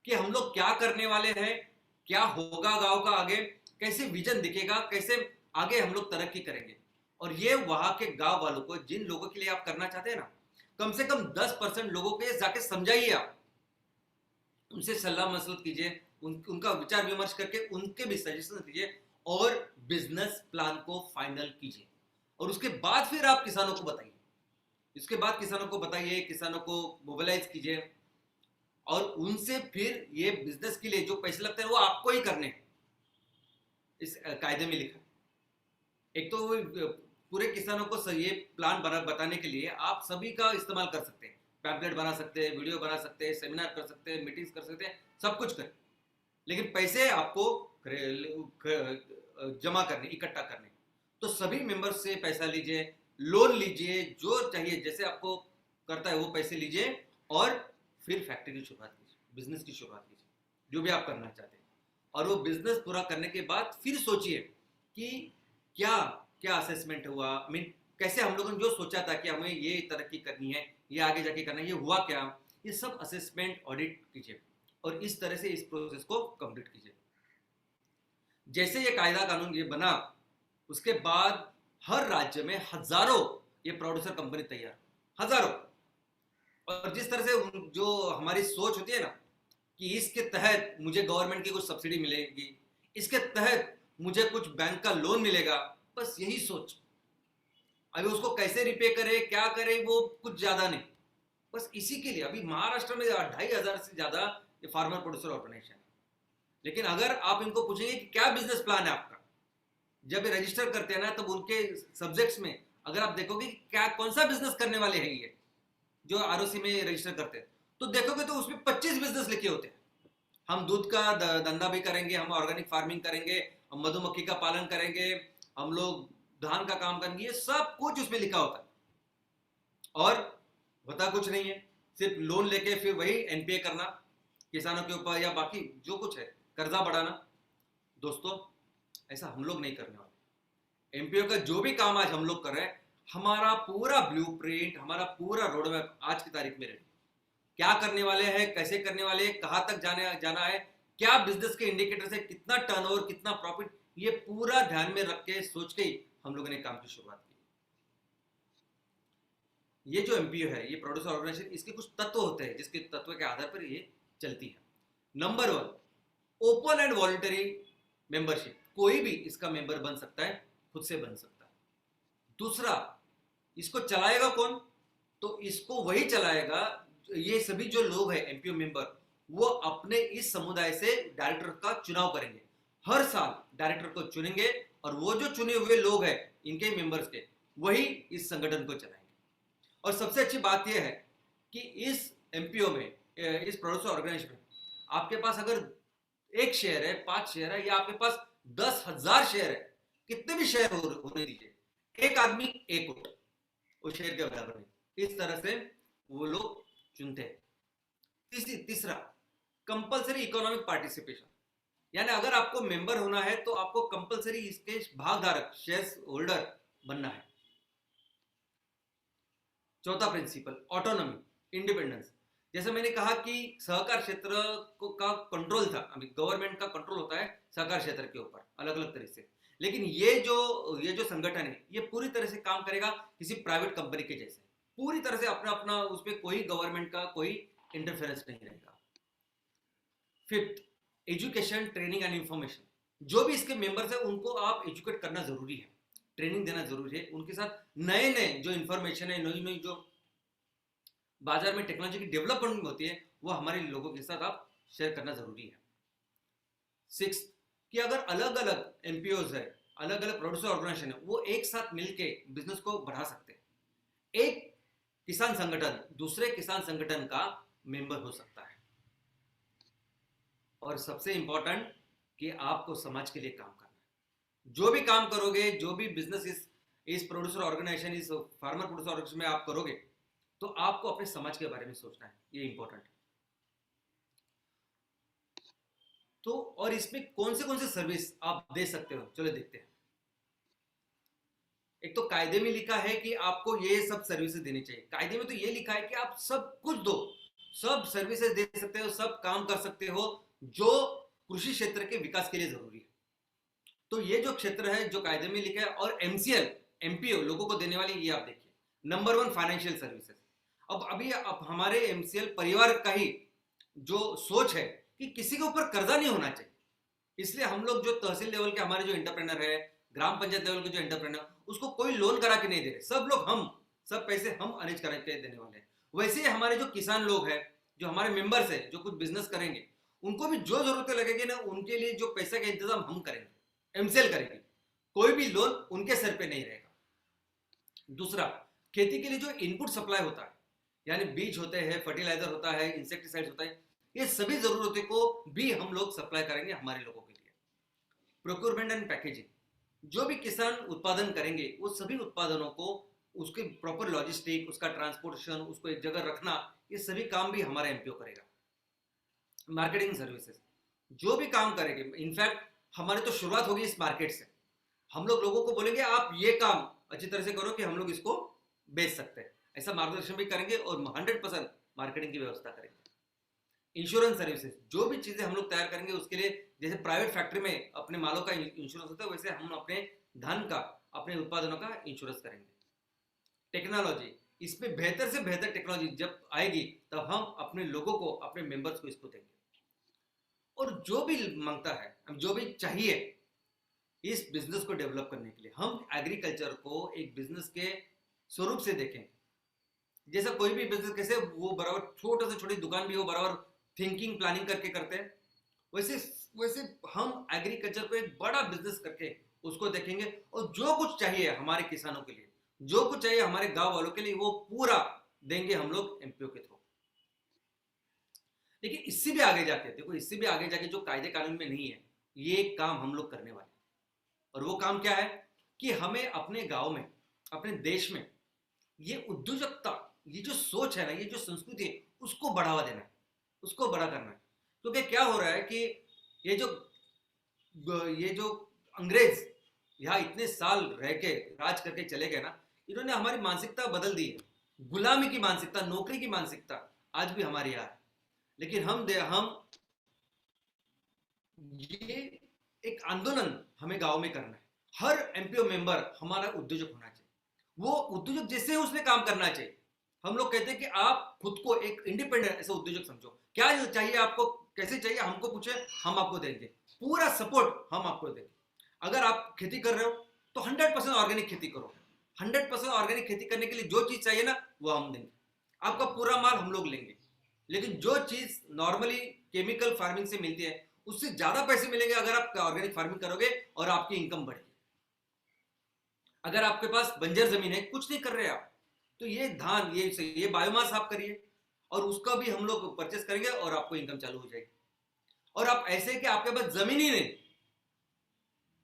कि हम लोग क्या करने वाले हैं, क्या होगा गांव का आगे, कैसे विजन दिखेगा, कैसे आगे हम लोग तरक्की करेंगे। और ये वहां के गांव वालों को, जिन लोगों के लिए आप करना चाहते हैं ना, कम से कम 10% लोगों के जाके समझाइए, आप उनसे सलाह मशवरा कीजिए, उनका विचार विमर्श करके उनके भी सजेशन दीजिए, और बिजनेस प्लान को फाइनल कीजिए। और उसके बाद फिर आप किसानों को बताइए, किसानों को मोबिलाइज कीजिए, और उनसे फिर ये बिजनेस के लिए जो पैसे लगते हैं वो आपको ही करने हैं। इस कायदे में लिखा, एक तो पूरे किसानों को ये प्लान बताने के लिए आप सभी का इस्तेमाल कर सकते हैं, पैम्पलेट बना सकते हैं, वीडियो बना सकते हैं, सेमिनार कर सकते हैं, मीटिंग्स कर सकते हैं, सब कुछ करें, लेकिन पैसे आपको जमा करने, इकट्ठा करने। तो सभी मेंबर्स से पैसा लीजिए, लोन लीजिए, जो चाहिए, जैसे आपको करता है वो पैसे लीजिए, और फिर फैक्ट्री की शुरुआत कीजिए, बिजनेस की शुरुआत कीजिए, जो भी आप करना चाहते हैं, और वो बिजनेस पूरा करने के बाद फिर सोचिए कि क्या क्या असेसमेंट हुआ, मीन कैसे हम लोगों ने जो सोचा था कि हमें ये तरक्की करनी है, ये आगे जाके करना है, ये हुआ क्या, ये सब असेसमेंट ऑडिट कीजिए और इस तरह से इस प्रोसेस को कंप्लीट कीजिए। जैसे ये कायदा कानून ये बना, उसके बाद हर राज्य में हजारों ये प्रोड्यूसर कंपनी तैयार, हजारों। और जिस तरह से जो हमारी सोच होती है ना कि इसके तहत मुझे गवर्नमेंट की कुछ सब्सिडी मिलेगी, इसके तहत मुझे कुछ बैंक का लोन मिलेगा, बस यही सोच। अभी उसको कैसे रिपे करे, क्या करे, वो कुछ ज्यादा नहीं, बस इसी के लिए अभी महाराष्ट्र में 2500 से ज्यादा ये फार्मर प्रोड्यूसर ऑर्गेनाइजेशन है। लेकिन अगर आप इनको पूछेंगे कि क्या बिजनेस प्लान है आपका, जब ये रजिस्टर करते हैं ना, तब उनके सब्जेक्ट्स में अगर आप देखोगे कि क्या कौन सा बिजनेस करने वाले हैं ये जो आरओसी में रजिस्टर करते हैं, तो देखोगे तो उसमें 25 बिजनेस लिखे होते हैं। हम दूध का धंधा भी करेंगे, हम ऑर्गेनिक फार्मिंग करेंगे, हम मधुमक्खी का पालन करेंगे, हम लोग धान का काम करेंगे, ये सब कुछ उसमें लिखा होता है। और होता कुछ नहीं है, सिर्फ लोन लेके फिर वही एनपीए करना किसानों के ऊपर, या बाकी जो कुछ है कर्जा बढ़ाना। दोस्तों, ऐसा हम लोग नहीं करने वाले। एमपीओ का जो भी काम आज हम लोग कर रहे हैं, हमारा पूरा ब्लूप्रिंट, हमारा पूरा रोड मैप आज की तारीख में रेडी, क्या करने वाले हैं, कैसे करने वाले हैं, कहां तक जाना है, क्या बिजनेस के इंडिकेटर से कितना टर्नओवर, कितना प्रॉफिट, ये पूरा ध्यान में रख के सोच के ही हम लोगों ने काम की शुरुआत की। ये जो एमपीओ है, ये प्रोड्यूसर ऑर्गेनाइजेशन, इसके कुछ तत्व होते हैं जिसके तत्व के आधार पर ये चलती है। Number 1, open and voluntary membership, कोई भी इसका मेंबर बन सकता है, खुद से बन सकता है। दूसरा, इसको चलाएगा कौन, तो इसको वही चलाएगा, ये सभी जो लोग हैं एमपीओ मेंबर, वो अपने इस समुदाय से डायरेक्टर का चुनाव करेंगे, हर साल डायरेक्टर को चुनेंगे, और वो जो चुने हुए लोग हैं इनके मेंबर्स के, वही इस संगठन को चलाएंगे। और सबसे अच्छी बात यह है कि इस एमपीओ में, इस प्रोड्यूसर ऑर्गेनाइजेशन में, आपके पास अगर 1 शेयर है, 5 शेयर है, या आपके पास 10,000 शेयर है, कितने भी शेयर होने दीजिए, एक आदमी एक वोट, वो शेयर के बराबर नहीं। इस तरह से वो लोग चुनते हैं। तीसरा, कंपलसरी इकोनॉमिक पार्टिसिपेशन, यानी अगर आपको मेंबर होना है तो आपको कंपलसरी इसके भागधारक, शेयर होल्डर बनना है। चौथा प्रिंसिपल, ऑटोनॉमी, इंडिपेंडेंस। जैसे मैंने कहा कि सहकार क्षेत्र का कंट्रोल था, अभी गवर्नमेंट का कंट्रोल होता है सहकार क्षेत्र के ऊपर अलग अलग तरह से, लेकिन ये जो संगठन है, ये पूरी तरह से काम करेगा किसी प्राइवेट कंपनी के जैसे, पूरी तरह से अपना अपना, उसमें कोई गवर्नमेंट का कोई इंटरफेरेंस नहीं रहेगा। 5th, education, training and information, जो भी इसके मेंबर्स है उनको आप एजुकेट करना जरूरी है, ट्रेनिंग देना जरूरी है, उनके साथ नए नए जो इंफॉर्मेशन है, नई नई जो बाजार में टेक्नोलॉजी की डेवलपमेंट होती है, वो हमारे लोगों के साथ आप शेयर करना जरूरी है। 6th, कि अगर अलग अलग एमपीओज है, अलग अलग प्रोड्यूसर ऑर्गेनाइजेशन है, वो एक साथ मिलके बिजनेस को बढ़ा सकते हैं। एक किसान संगठन दूसरे किसान संगठन का मेंबर हो सकता है। और सबसे इंपॉर्टेंट कि आपको समाज के लिए काम करना है। जो भी काम करोगे, जो भी बिजनेस इस प्रोड्यूसर ऑर्गेनाइजेशन, इस फार्मर प्रोड्यूसर ऑर्गेनाइजेशन में आप करोगे, तो आपको अपने समाज के बारे में सोचना है, ये इंपॉर्टेंट है। तो और इसमें कौन से सर्विस आप दे सकते हो, चलो देखते हैं। एक तो कायदे में लिखा है कि आपको ये सब सर्विसेज देनी चाहिए। कायदे में तो ये लिखा है कि आप सब कुछ दो, सब सर्विसेज दे सकते हो, सब काम कर सकते हो जो कृषि क्षेत्र के विकास के लिए जरूरी है। तो ये जो क्षेत्र है जो कायदे में लिखा है, और एमसीएल, एमपीओ लोगों को देने वाली, ये आप देखिए। Number 1, financial services. अब हमारे एमसीएल परिवार का ही जो सोच है कि किसी के ऊपर कर्जा नहीं होना चाहिए, इसलिए हम लोग जो तहसील लेवल के हमारे जो एंटरप्रेनर है, ग्राम पंचायत लेवल के जो एंटरप्रेनर, उसको कोई लोन करा के नहीं दे रहे, सब लोग सब पैसे हम अरेंज करा के देने वाले हैं। वैसे ही हमारे जो किसान लोग हैं, जो हमारे मेंबर्स हैं, जो कुछ बिजनेस करेंगे, उनको भी जो जरूरतें लगेगी ना, उनके लिए जो पैसे का इंतजाम हम करेंगे, एमसीएल करेंगे, कोई भी लोन उनके सर पे नहीं रहेगा। दूसरा, खेती के लिए जो इनपुट सप्लाई होता है, यानी बीज होते हैं, फर्टिलाइजर होता है, इंसेक्टिसाइड होता है, ये सभी जरूरतों को भी हम लोग सप्लाई करेंगे हमारे लोगों के लिए। प्रोक्योरमेंट एंड पैकेजिंग, जो भी किसान उत्पादन करेंगे, वो सभी उत्पादनों को, उसके प्रॉपर लॉजिस्टिक, उसका ट्रांसपोर्टेशन, उसको एक जगह रखना, ये सभी काम भी हमारा एमपीओ करेगा। मार्केटिंग सर्विसेज, जो भी काम करेंगे, इनफैक्ट हमारी तो शुरुआत होगी इस मार्केट से। हम लोग लोगों को बोलेंगे आप ये काम अच्छी तरह से करो कि हम लोग इसको बेच सकते हैं, ऐसा मार्गदर्शन भी करेंगे और 100% मार्केटिंग की व्यवस्था करेंगे। इंश्योरेंस सर्विसेज, जो भी चीजें हम लोग तैयार करेंगे उसके लिए, जैसे प्राइवेट फैक्ट्री में अपने मालों का इंश्योरेंस होता है, वैसे हम अपने धन का, अपने उत्पादनों का इंश्योरेंस करेंगे। टेक्नोलॉजी, इसमें बेहतर से बेहतर टेक्नोलॉजी जब आएगी तब हम अपने लोगों को, अपने मेंबर्स को इसको देंगे। और जो भी मांगता है, जो भी चाहिए इस बिजनेस को डेवलप करने के लिए, हम एग्रीकल्चर को एक बिजनेस के स्वरूप से देखें। जैसा कोई भी बिजनेस कैसे वो बराबर छोटे से छोटी दुकान भी हो बराबर थिंकिंग प्लानिंग करके करते हैं, वैसे वैसे हम एग्रीकल्चर को एक बड़ा बिजनेस करके उसको देखेंगे। और जो कुछ चाहिए हमारे किसानों के लिए, जो कुछ चाहिए हमारे गांव वालों के लिए, वो पूरा देंगे हम लोग एमपीओ के थ्रू। लेकिन इससे भी आगे जाके देखो, इससे भी आगे जाके जो कायदे कानून में नहीं है, ये काम हम लोग करने वाले हैं। और वो काम क्या है कि हमें अपने गांव में, अपने देश में ये उद्योजकता, ये जो सोच है ना, ये जो संस्कृति है, उसको बढ़ावा देना है, उसको बड़ा करना है। क्योंकि क्या हो रहा है कि ये जो अंग्रेज यहाँ इतने साल रह के राज करके चले गए ना, इन्होंने हमारी मानसिकता बदल दी है। गुलामी की मानसिकता, नौकरी की मानसिकता आज भी हमारे यहाँ है। लेकिन हम ये एक आंदोलन हमें गांव में करना है। हर एमपीओ मेंबर हमारा उद्योजक होना चाहिए। वो उद्योजक जैसे उसने काम करना चाहिए। हम लोग कहते हैं कि आप खुद को एक इंडिपेंडेंट ऐसा उद्योजक समझो। क्या चाहिए आपको, कैसे चाहिए, हमको पूछे, हम आपको देंगे, पूरा सपोर्ट हम आपको देंगे। अगर आप खेती कर रहे हो तो 100% ऑर्गेनिक खेती करो। 100% ऑर्गेनिक खेती करने के लिए जो चीज चाहिए ना, वो हम देंगे। आपका पूरा माल हम लोग लेंगे। लेकिन जो चीज नॉर्मली केमिकल फार्मिंग से मिलती है, उससे ज्यादा पैसे मिलेंगे अगर आप ऑर्गेनिक फार्मिंग करोगे और आपकी इनकम बढ़ेगी। अगर आपके पास बंजर जमीन है, कुछ नहीं कर रहे आप, तो ये धान, ये बायोमास आप करिए और उसका भी हम लोग परचेस करेंगे और आपको इनकम चालू हो जाएगी। और आप ऐसे कि आपके पास जमीन ही नहीं,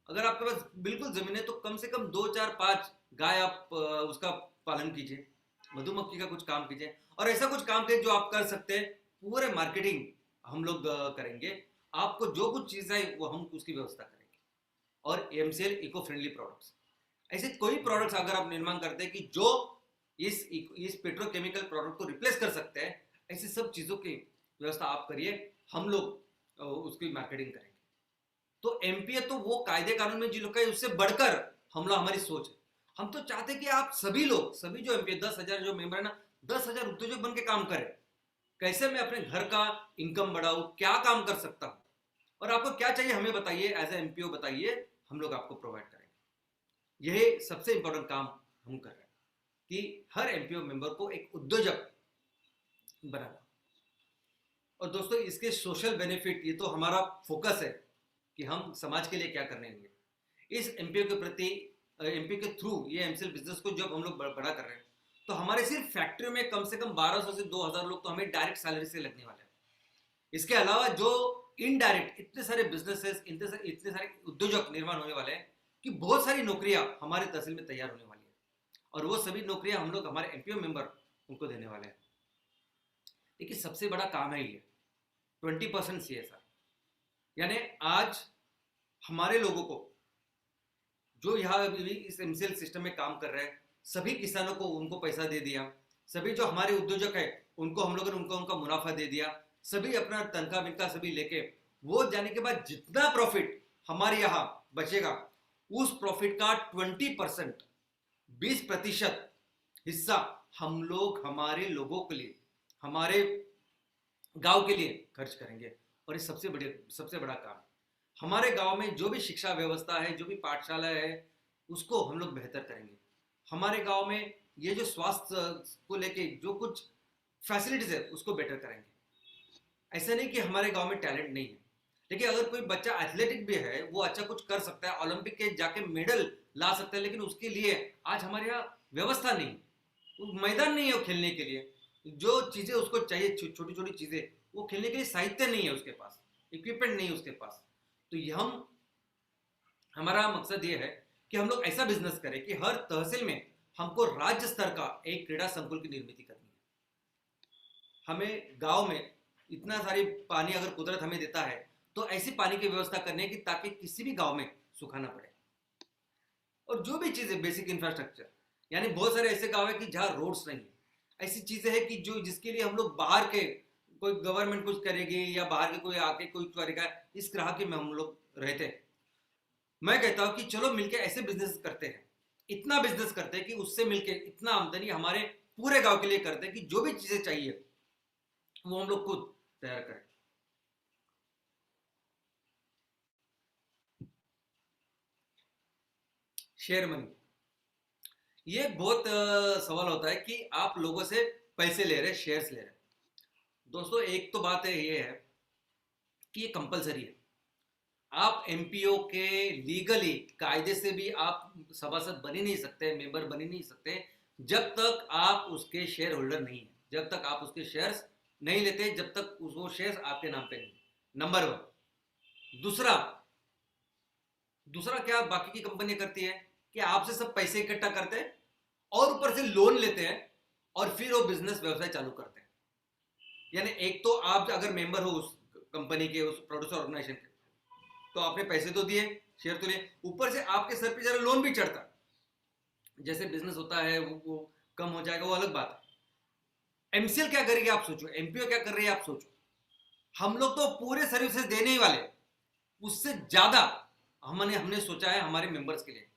अगर आपके पास बिल्कुल जमीन है तो कम से कम 2 4 5 गाय आप उसका पालन कीजिए, मधुमक्खी का कुछ काम कीजिए, और ऐसा कुछ काम कीजिए जो आप कर सकते हैं। पूरे मार्केटिंग हम लोग करेंगे, आपको जो कुछ चीज है वो हम उसकी व्यवस्था करेंगे। और एमसीएल इको फ्रेंडली प्रोडक्ट्स, ऐसे कोई प्रोडक्ट्स अगर आप निर्माण करते हैं कि जो इस पेट्रोकेमिकल प्रोडक्ट को रिप्लेस कर सकते हैं, ऐसी सब चीजों की व्यवस्था आप करिए, हम लोग उसकी मार्केटिंग करेंगे। तो एमपीए तो वो कायदे कानून में जो लोग है उससे बढ़कर हम लोग, हमारी सोच है। हम तो चाहते हैं कि आप सभी लोग, सभी जो एमपीए 10,000 जो मेंबर है ना, 10,000 उद्योजक बन के काम करें। कैसे मैं अपने घर का इनकम बढ़ाऊं, क्या काम कर सकता हूं, और आपको क्या चाहिए हमें बताइए, एज ए एमपीओ बताइए, हम लोग आपको प्रोवाइड करेंगे। यही सबसे इंपॉर्टेंट काम हम कर रहे हैं कि हर एमपीओ मेंबर को एक उद्योजक बनाना। और दोस्तों, इसके सोशल बेनिफिट, ये तो हमारा फोकस है कि हम समाज के लिए क्या करने होंगे। इस एमपीओ के प्रति, एमपीओ के थ्रू ये एमसीएल बिजनेस को जब हम लोग बड़ा कर रहे हैं, तो हमारे सिर्फ फैक्ट्री में कम से कम 1200 से 2000 लोग तो हमें डायरेक्ट सैलरी से लगने वाले हैं। इसके अलावा जो इनडायरेक्ट इतने सारे बिजनेसेस, इतने सारे उद्योजक निर्माण होने वाले हैं कि बहुत सारी नौकरियां हमारे तहसील में तैयार होने वाली है। और वो सभी नौकरियां हम लोग, हमारे एमपीओ मेंबर उनको देने वाले हैं। लेकिन सबसे बड़ा काम है ये 20% सीएसआर, यानी आज हमारे लोगों को जो यहाँ इस एमसीएल सिस्टम में काम कर रहे हैं, सभी किसानों को उनको पैसा दे दिया, सभी जो हमारे उद्योजक है उनको हम लोगों ने उनका मुनाफा दे दिया, सभी अपना तनख्वाह बिनका सभी लेके, वो जाने के बाद जितना प्रॉफिट हमारे यहाँ बचेगा, उस प्रॉफिट का 20%, 20% हिस्सा हम लोग हमारे लोगों के लिए, हमारे गांव के लिए खर्च करेंगे। और ये सबसे बड़ा काम, हमारे गांव में जो भी शिक्षा व्यवस्था है, जो भी पाठशाला है, उसको हम लोग बेहतर करेंगे। हमारे गांव में ये जो स्वास्थ्य को लेके जो कुछ फैसिलिटीज है उसको बेटर करेंगे। ऐसा नहीं कि हमारे गांव में टैलेंट नहीं है, लेकिन अगर कोई बच्चा एथलेटिक भी है, वो अच्छा कुछ कर सकता है, ओलंपिक के जाके मेडल ला सकता है, लेकिन उसके लिए आज हमारे यहाँ व्यवस्था नहीं, मैदान नहीं है खेलने के लिए। जो चीजें उसको चाहिए, छोटी छोटी चीजें, वो खेलने के लिए साहित्य नहीं है उसके पास, इक्विपमेंट नहीं है उसके पास। तो ये हमारा मकसद ये है कि हम लोग ऐसा बिजनेस करें कि हर तहसील में हमको राज्य स्तर का एक क्रीड़ा संकुल की निर्मित करनी है। हमें गांव में इतना सारी पानी अगर कुदरत हमें देता है तो ऐसी पानी की व्यवस्था करनी है कि ताकि किसी भी गांव में सूखा ना पड़े। और जो भी चीजें बेसिक इंफ्रास्ट्रक्चर, यानी बहुत सारे ऐसे गांव है कि जहाँ रोड्स नहीं है, ऐसी चीजें हैं कि जो जिसके लिए हम लोग बाहर के कोई गवर्नमेंट कुछ करेगी या बाहर के कोई आके कोई करेगा, इस ग्राह के में हम लोग रहते हैं। मैं कहता हूं कि चलो मिलके ऐसे बिजनेस करते हैं, इतना बिजनेस करते हैं कि उससे मिलके इतना आमदनी हमारे पूरे गांव के लिए करते हैं कि जो भी चीजें चाहिए वो हम लोग खुद तैयार करें। शेयर मनी, ये बहुत सवाल होता है कि आप लोगों से पैसे ले रहे, शेयर्स ले रहे। दोस्तों एक तो बात है ये है कि ये कंपलसरी है। आप एमपीओ के लीगली कायदे से भी आप सभासद बन ही नहीं सकते, मेंबर बन ही नहीं सकते जब तक आप उसके शेयर होल्डर नहीं है, जब तक आप उसके शेयर्स नहीं लेते, जब तक वो शेयर्स आपके नाम पे नहीं। नंबर 1। दूसरा क्या बाकी की कंपनी करती है कि आपसे सब पैसे इकट्ठा करते हैं और ऊपर से लोन लेते हैं और फिर वो बिजनेस व्यवसाय चालू करते हैं। यानी एक तो आप अगर मेंबर हो उस कंपनी के, उस प्रोड्यूसर ऑर्गेनाइजेशन के, तो आपने पैसे तो दिए, शेयर तो लिए, ऊपर से आपके सर पे जरा लोन भी चढ़ता। जैसे बिजनेस होता है वो कम हो जाएगा, वो अलग बात है। एमसीएल क्या करेगी आप सोचो, एमपीओ क्या कर रही है आप सोचो। हम लोग तो पूरे सर्विसेज देने ही वाले, उससे ज्यादा हमने सोचा है हमारे मेंबर्स के लिए।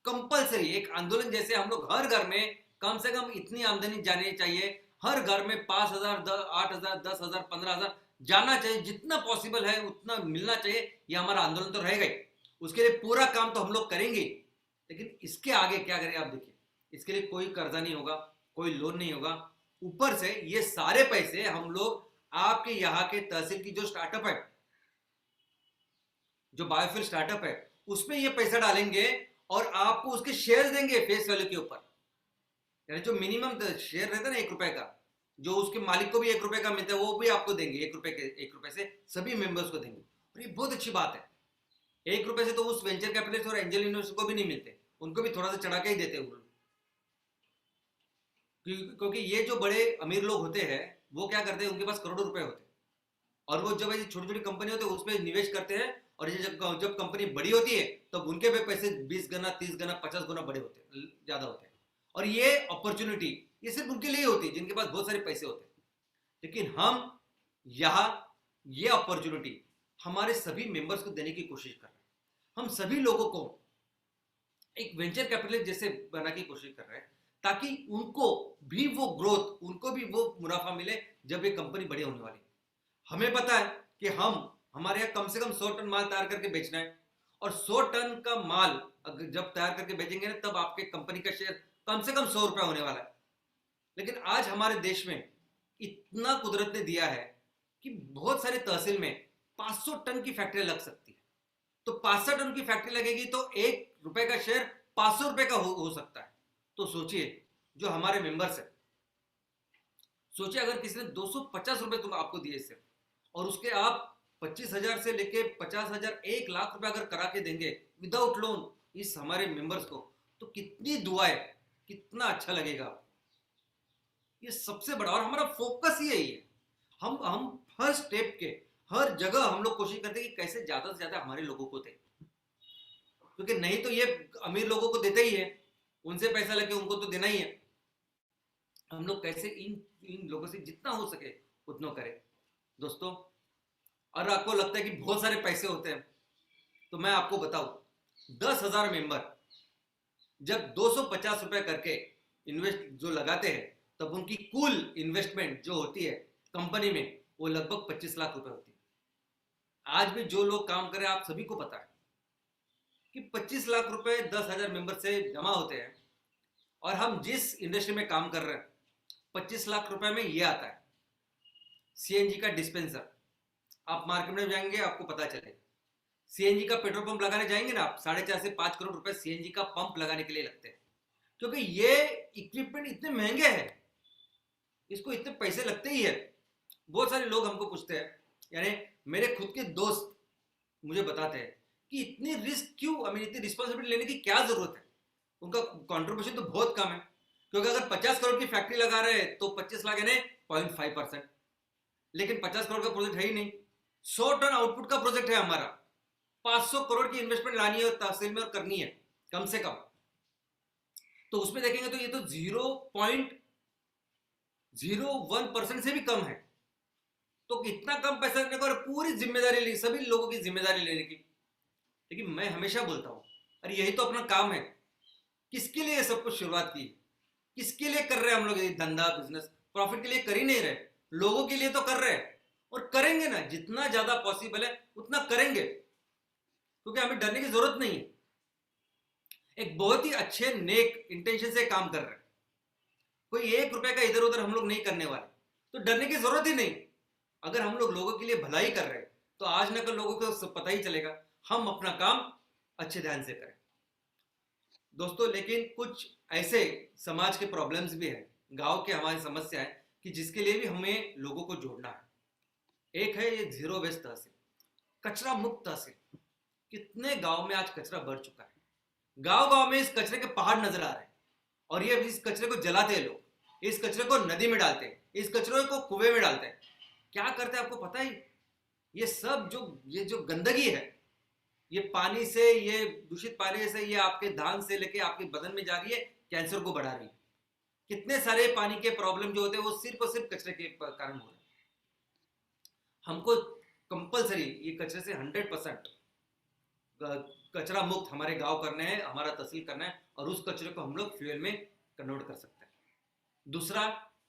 कंपलसरी एक आंदोलन जैसे हम लोग हर घर में कम से कम इतनी आमदनी जानी चाहिए, हर घर में 5,000, 8,000, 10,000, 15,000 जाना चाहिए, जितना पॉसिबल है उतना मिलना चाहिए। ये हमारा आंदोलन तो रहेगा ही, उसके लिए पूरा काम तो हम लोग करेंगे। लेकिन इसके आगे क्या करें आप देखिए, इसके लिए कोई कर्जा नहीं होगा, कोई लोन नहीं होगा। ऊपर से ये सारे पैसे हम लोग आपके यहाँ के तहसील की जो स्टार्टअप है, जो बायोफ्यूल स्टार्टअप है, उसमें ये पैसा डालेंगे और आपको उसके शेयर देंगे फेस वैल्यू के ऊपर। यानी जो मिनिमम शेयर रहता है ना 1 रुपए का, जो उसके मालिक को भी 1 रुपए का मिलता है, वो भी आपको देंगे 1 रुपए से सभी मेंबर्स को देंगे। और ये बहुत अच्छी बात है। 1 रुपए से तो उस वेंचर कैपिटलिस्ट और एंजल इन्वेस्टर को भी नहीं मिलते, उनको भी थोड़ा सा चढ़ा के ही देते हैं। क्योंकि ये जो बड़े अमीर लोग होते हैं वो क्या करते हैं, उनके पास करोड़ों रुपए होते हैं और वो जब ऐसी छोटी छोटी कंपनी होती है उसमें निवेश करते हैं, और ये जब कंपनी बड़ी होती है तब उनके पे पैसे 20 गुना, 30 गुना, 50 गुना बड़े होते हैं, ज्यादा होते हैं। और ये अपॉर्चुनिटी ये सिर्फ उनके लिए होती है जिनके पास बहुत सारे पैसे होते हैं। लेकिन हम यहाँ ये अपॉर्चुनिटी हमारे सभी मेंबर्स को देने की कोशिश कर रहे हैं। हम सभी लोगों को एक वेंचर कैपिटलिस्ट जैसे बनाने की कोशिश कर रहे हैं, ताकि उनको भी वो ग्रोथ, उनको भी वो मुनाफा मिले जब ये कंपनी बड़ी होने वाली। हमें पता है कि हमारे यहाँ कम से कम 100 टन माल तैयार करके बेचना है, और 100 टन का माल अगर जब तैयार करके बेचेंगे ना, तब आपके कंपनी का शेयर कम से कम 100 रुपया होने वाला है। लेकिन आज हमारे देश में इतना कुदरत ने दिया है कि बहुत सारे तहसील में 500 टन की फैक्ट्री लग सकती है। तो 500 टन की फैक्ट्री लगेगी तो 1 रुपए का शेयर 500 रुपए का हो सकता है। तो सोचिए जो हमारे मेंबर्स है, सोचिए अगर किसी ने 250 रुपए तुम आपको दिए सिर्फ, और उसके आप 25,000 से लेके 50,000, 1 लाख रुपए अगर करा के देंगे विदाउट लोन इस हमारे मेंबर्स को, तो कितनी दुआएं, कितना अच्छा लगेगा। ये सबसे बड़ा, और हमारा फोकस ही यही है। हम हर स्टेप के हर जगह हम लोग कोशिश करते हैं कि कैसे ज्यादा से ज्यादा हमारे लोगों को दे, क्योंकि नहीं तो ये अमीर लोगों को देते ही है, उनसे पैसा लेके उनको तो देना ही है। हम लोग कैसे इन लोगों से जितना हो सके उतना करें दोस्तों। और आपको लगता है कि बहुत सारे पैसे होते हैं, तो मैं आपको बताऊं 10,000 मेंबर जब 250 रुपए करके इन्वेस्ट जो लगाते हैं, तब उनकी कुल इन्वेस्टमेंट जो होती है कंपनी में वो लगभग 25 लाख रुपए होती है। आज भी जो लोग काम कर रहे हैं आप सभी को पता है कि 25 लाख रुपए 10,000 मेंबर से जमा होते हैं। और हम जिस इंडस्ट्री में काम कर रहे हैं 25 लाख रुपए में ये आता है सीएनजी का डिस्पेंसर। आप मार्केट में जाएंगे आपको पता चलेगा, सीएनजी का पेट्रोल पंप लगाने जाएंगे ना आप, 4.5 से 5 करोड़ रुपए सीएनजी का पंप लगाने के लिए लगते हैं, क्योंकि ये इक्विपमेंट इतने महंगे हैं, इसको इतने पैसे लगते ही है। बहुत सारे लोग हमको पूछते हैं, यानी मेरे खुद के दोस्त मुझे बताते हैं कि इतनी रिस्क क्यों, इतनी रिस्पॉन्सिबिलिटी लेने की क्या जरूरत है। उनका कॉन्ट्रीब्यूशन तो बहुत कम है, क्योंकि अगर 50 करोड़ की फैक्ट्री लगा रहे हैं तो 25 लाख यानी 0.5%। लेकिन 50 करोड़ का प्रोजेक्ट है ही नहीं। 100 टन आउटपुट का प्रोजेक्ट है हमारा, 500 करोड़ की इन्वेस्टमेंट लानी है तहसील में और करनी है कम से कम। तो उसमें देखेंगे तो ये तो 0.01% से भी कम है। तो इतना कम पैसा देने को और पूरी जिम्मेदारी ली, सभी लोगों की जिम्मेदारी लेने की। लेकिन मैं हमेशा बोलता हूं, अरे यही तो अपना काम है। किसके लिए सब कुछ शुरुआत की, किसके लिए कर रहे हैं हम लोग ये धंधा बिजनेस? प्रॉफिट के लिए कर ही नहीं रहे, लोगों के लिए तो कर रहे हैं। और करेंगे ना, जितना ज्यादा पॉसिबल है उतना करेंगे, क्योंकि हमें डरने की जरूरत नहीं है। एक बहुत ही अच्छे नेक इंटेंशन से काम कर रहे हैं, कोई 1 रुपए का इधर उधर हम लोग नहीं करने वाले, तो डरने की जरूरत ही नहीं। अगर हम लोग लोगों के लिए भलाई कर रहे हैं तो आज न कल लोगों को पता ही चलेगा, हम अपना काम अच्छे ध्यान से करें दोस्तों। लेकिन कुछ ऐसे समाज के प्रॉब्लम्स भी हैं, गांव के हमारी समस्या है कि जिसके लिए भी हमें लोगों को जोड़ना है। एक है ये जीरो वेस्ट तहसील, कचरा मुक्त तहसील। कितने गांव में आज कचरा बढ़ चुका है, गांव गांव में इस कचरे के पहाड़ नजर आ रहे हैं, और ये इस कचरे को जलाते हैं लोग, इस कचरे को नदी में डालते हैं, इस कचरे को कुएं में डालते हैं। क्या करते हैं आपको पता ही? ये सब जो गंदगी है, ये पानी से, ये दूषित पानी से, ये आपके धान से लेके आपके बदन में जा रही है, कैंसर को बढ़ा रही है। कितने सारे पानी के प्रॉब्लम जो होते हैं वो सिर्फ और सिर्फ कचरे के कारण हो रहे हैं। हमको कंपलसरी ये कचरे से 100% कचरा मुक्त हमारे गांव करना है, हमारा तहसील करना है, और उस कचरे को हम लोग फ्यूल में कन्वर्ट कर सकते हैं। दूसरा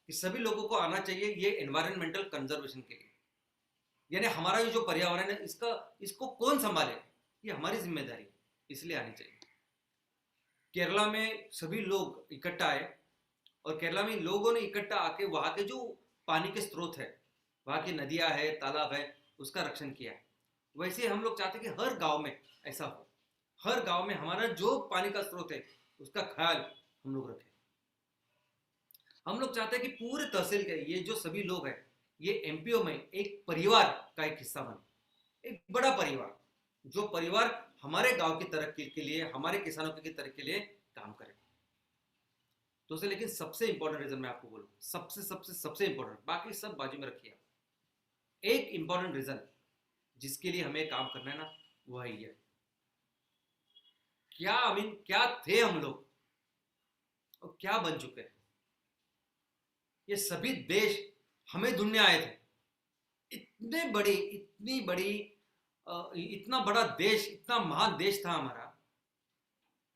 कि सभी लोगों को आना चाहिए ये एनवायरमेंटल कंजर्वेशन के लिए, यानी हमारा ये जो पर्यावरण है इसको कौन संभाले, ये हमारी जिम्मेदारी है, इसलिए आनी चाहिए। केरला में सभी लोग इकट्ठा आए, और केरला में लोगों ने इकट्ठा आके वहां के जो पानी के स्रोत है, वहां की नदियां है, तालाब है, उसका रक्षण किया है। वैसे हम लोग चाहते हैं कि हर गांव में ऐसा हो, हर गांव में हमारा जो पानी का स्रोत है उसका ख्याल हम लोग रखें। हम लोग चाहते हैं कि पूरे तहसील के ये जो सभी लोग हैं, ये एमपीओ में एक परिवार का एक हिस्सा बने, एक बड़ा परिवार, जो परिवार हमारे गांव की तरक्की के लिए, हमारे किसानों की तरक्की के लिए काम करे दोस्तों। लेकिन सबसे इंपॉर्टेंट रीजन मैं आपको बोलूं, सबसे सबसे सबसे इंपॉर्टेंट, बाकी सब बाजू में रखिए, एक इंपॉर्टेंट रीजन जिसके लिए हमें काम करना है ना, वो है ये, क्या थे हम लोग और क्या बन चुके हैं। ये सभी देश हमें ढूंढने आए थे। इतनी बड़ी इतना बड़ा देश, इतना महान देश था हमारा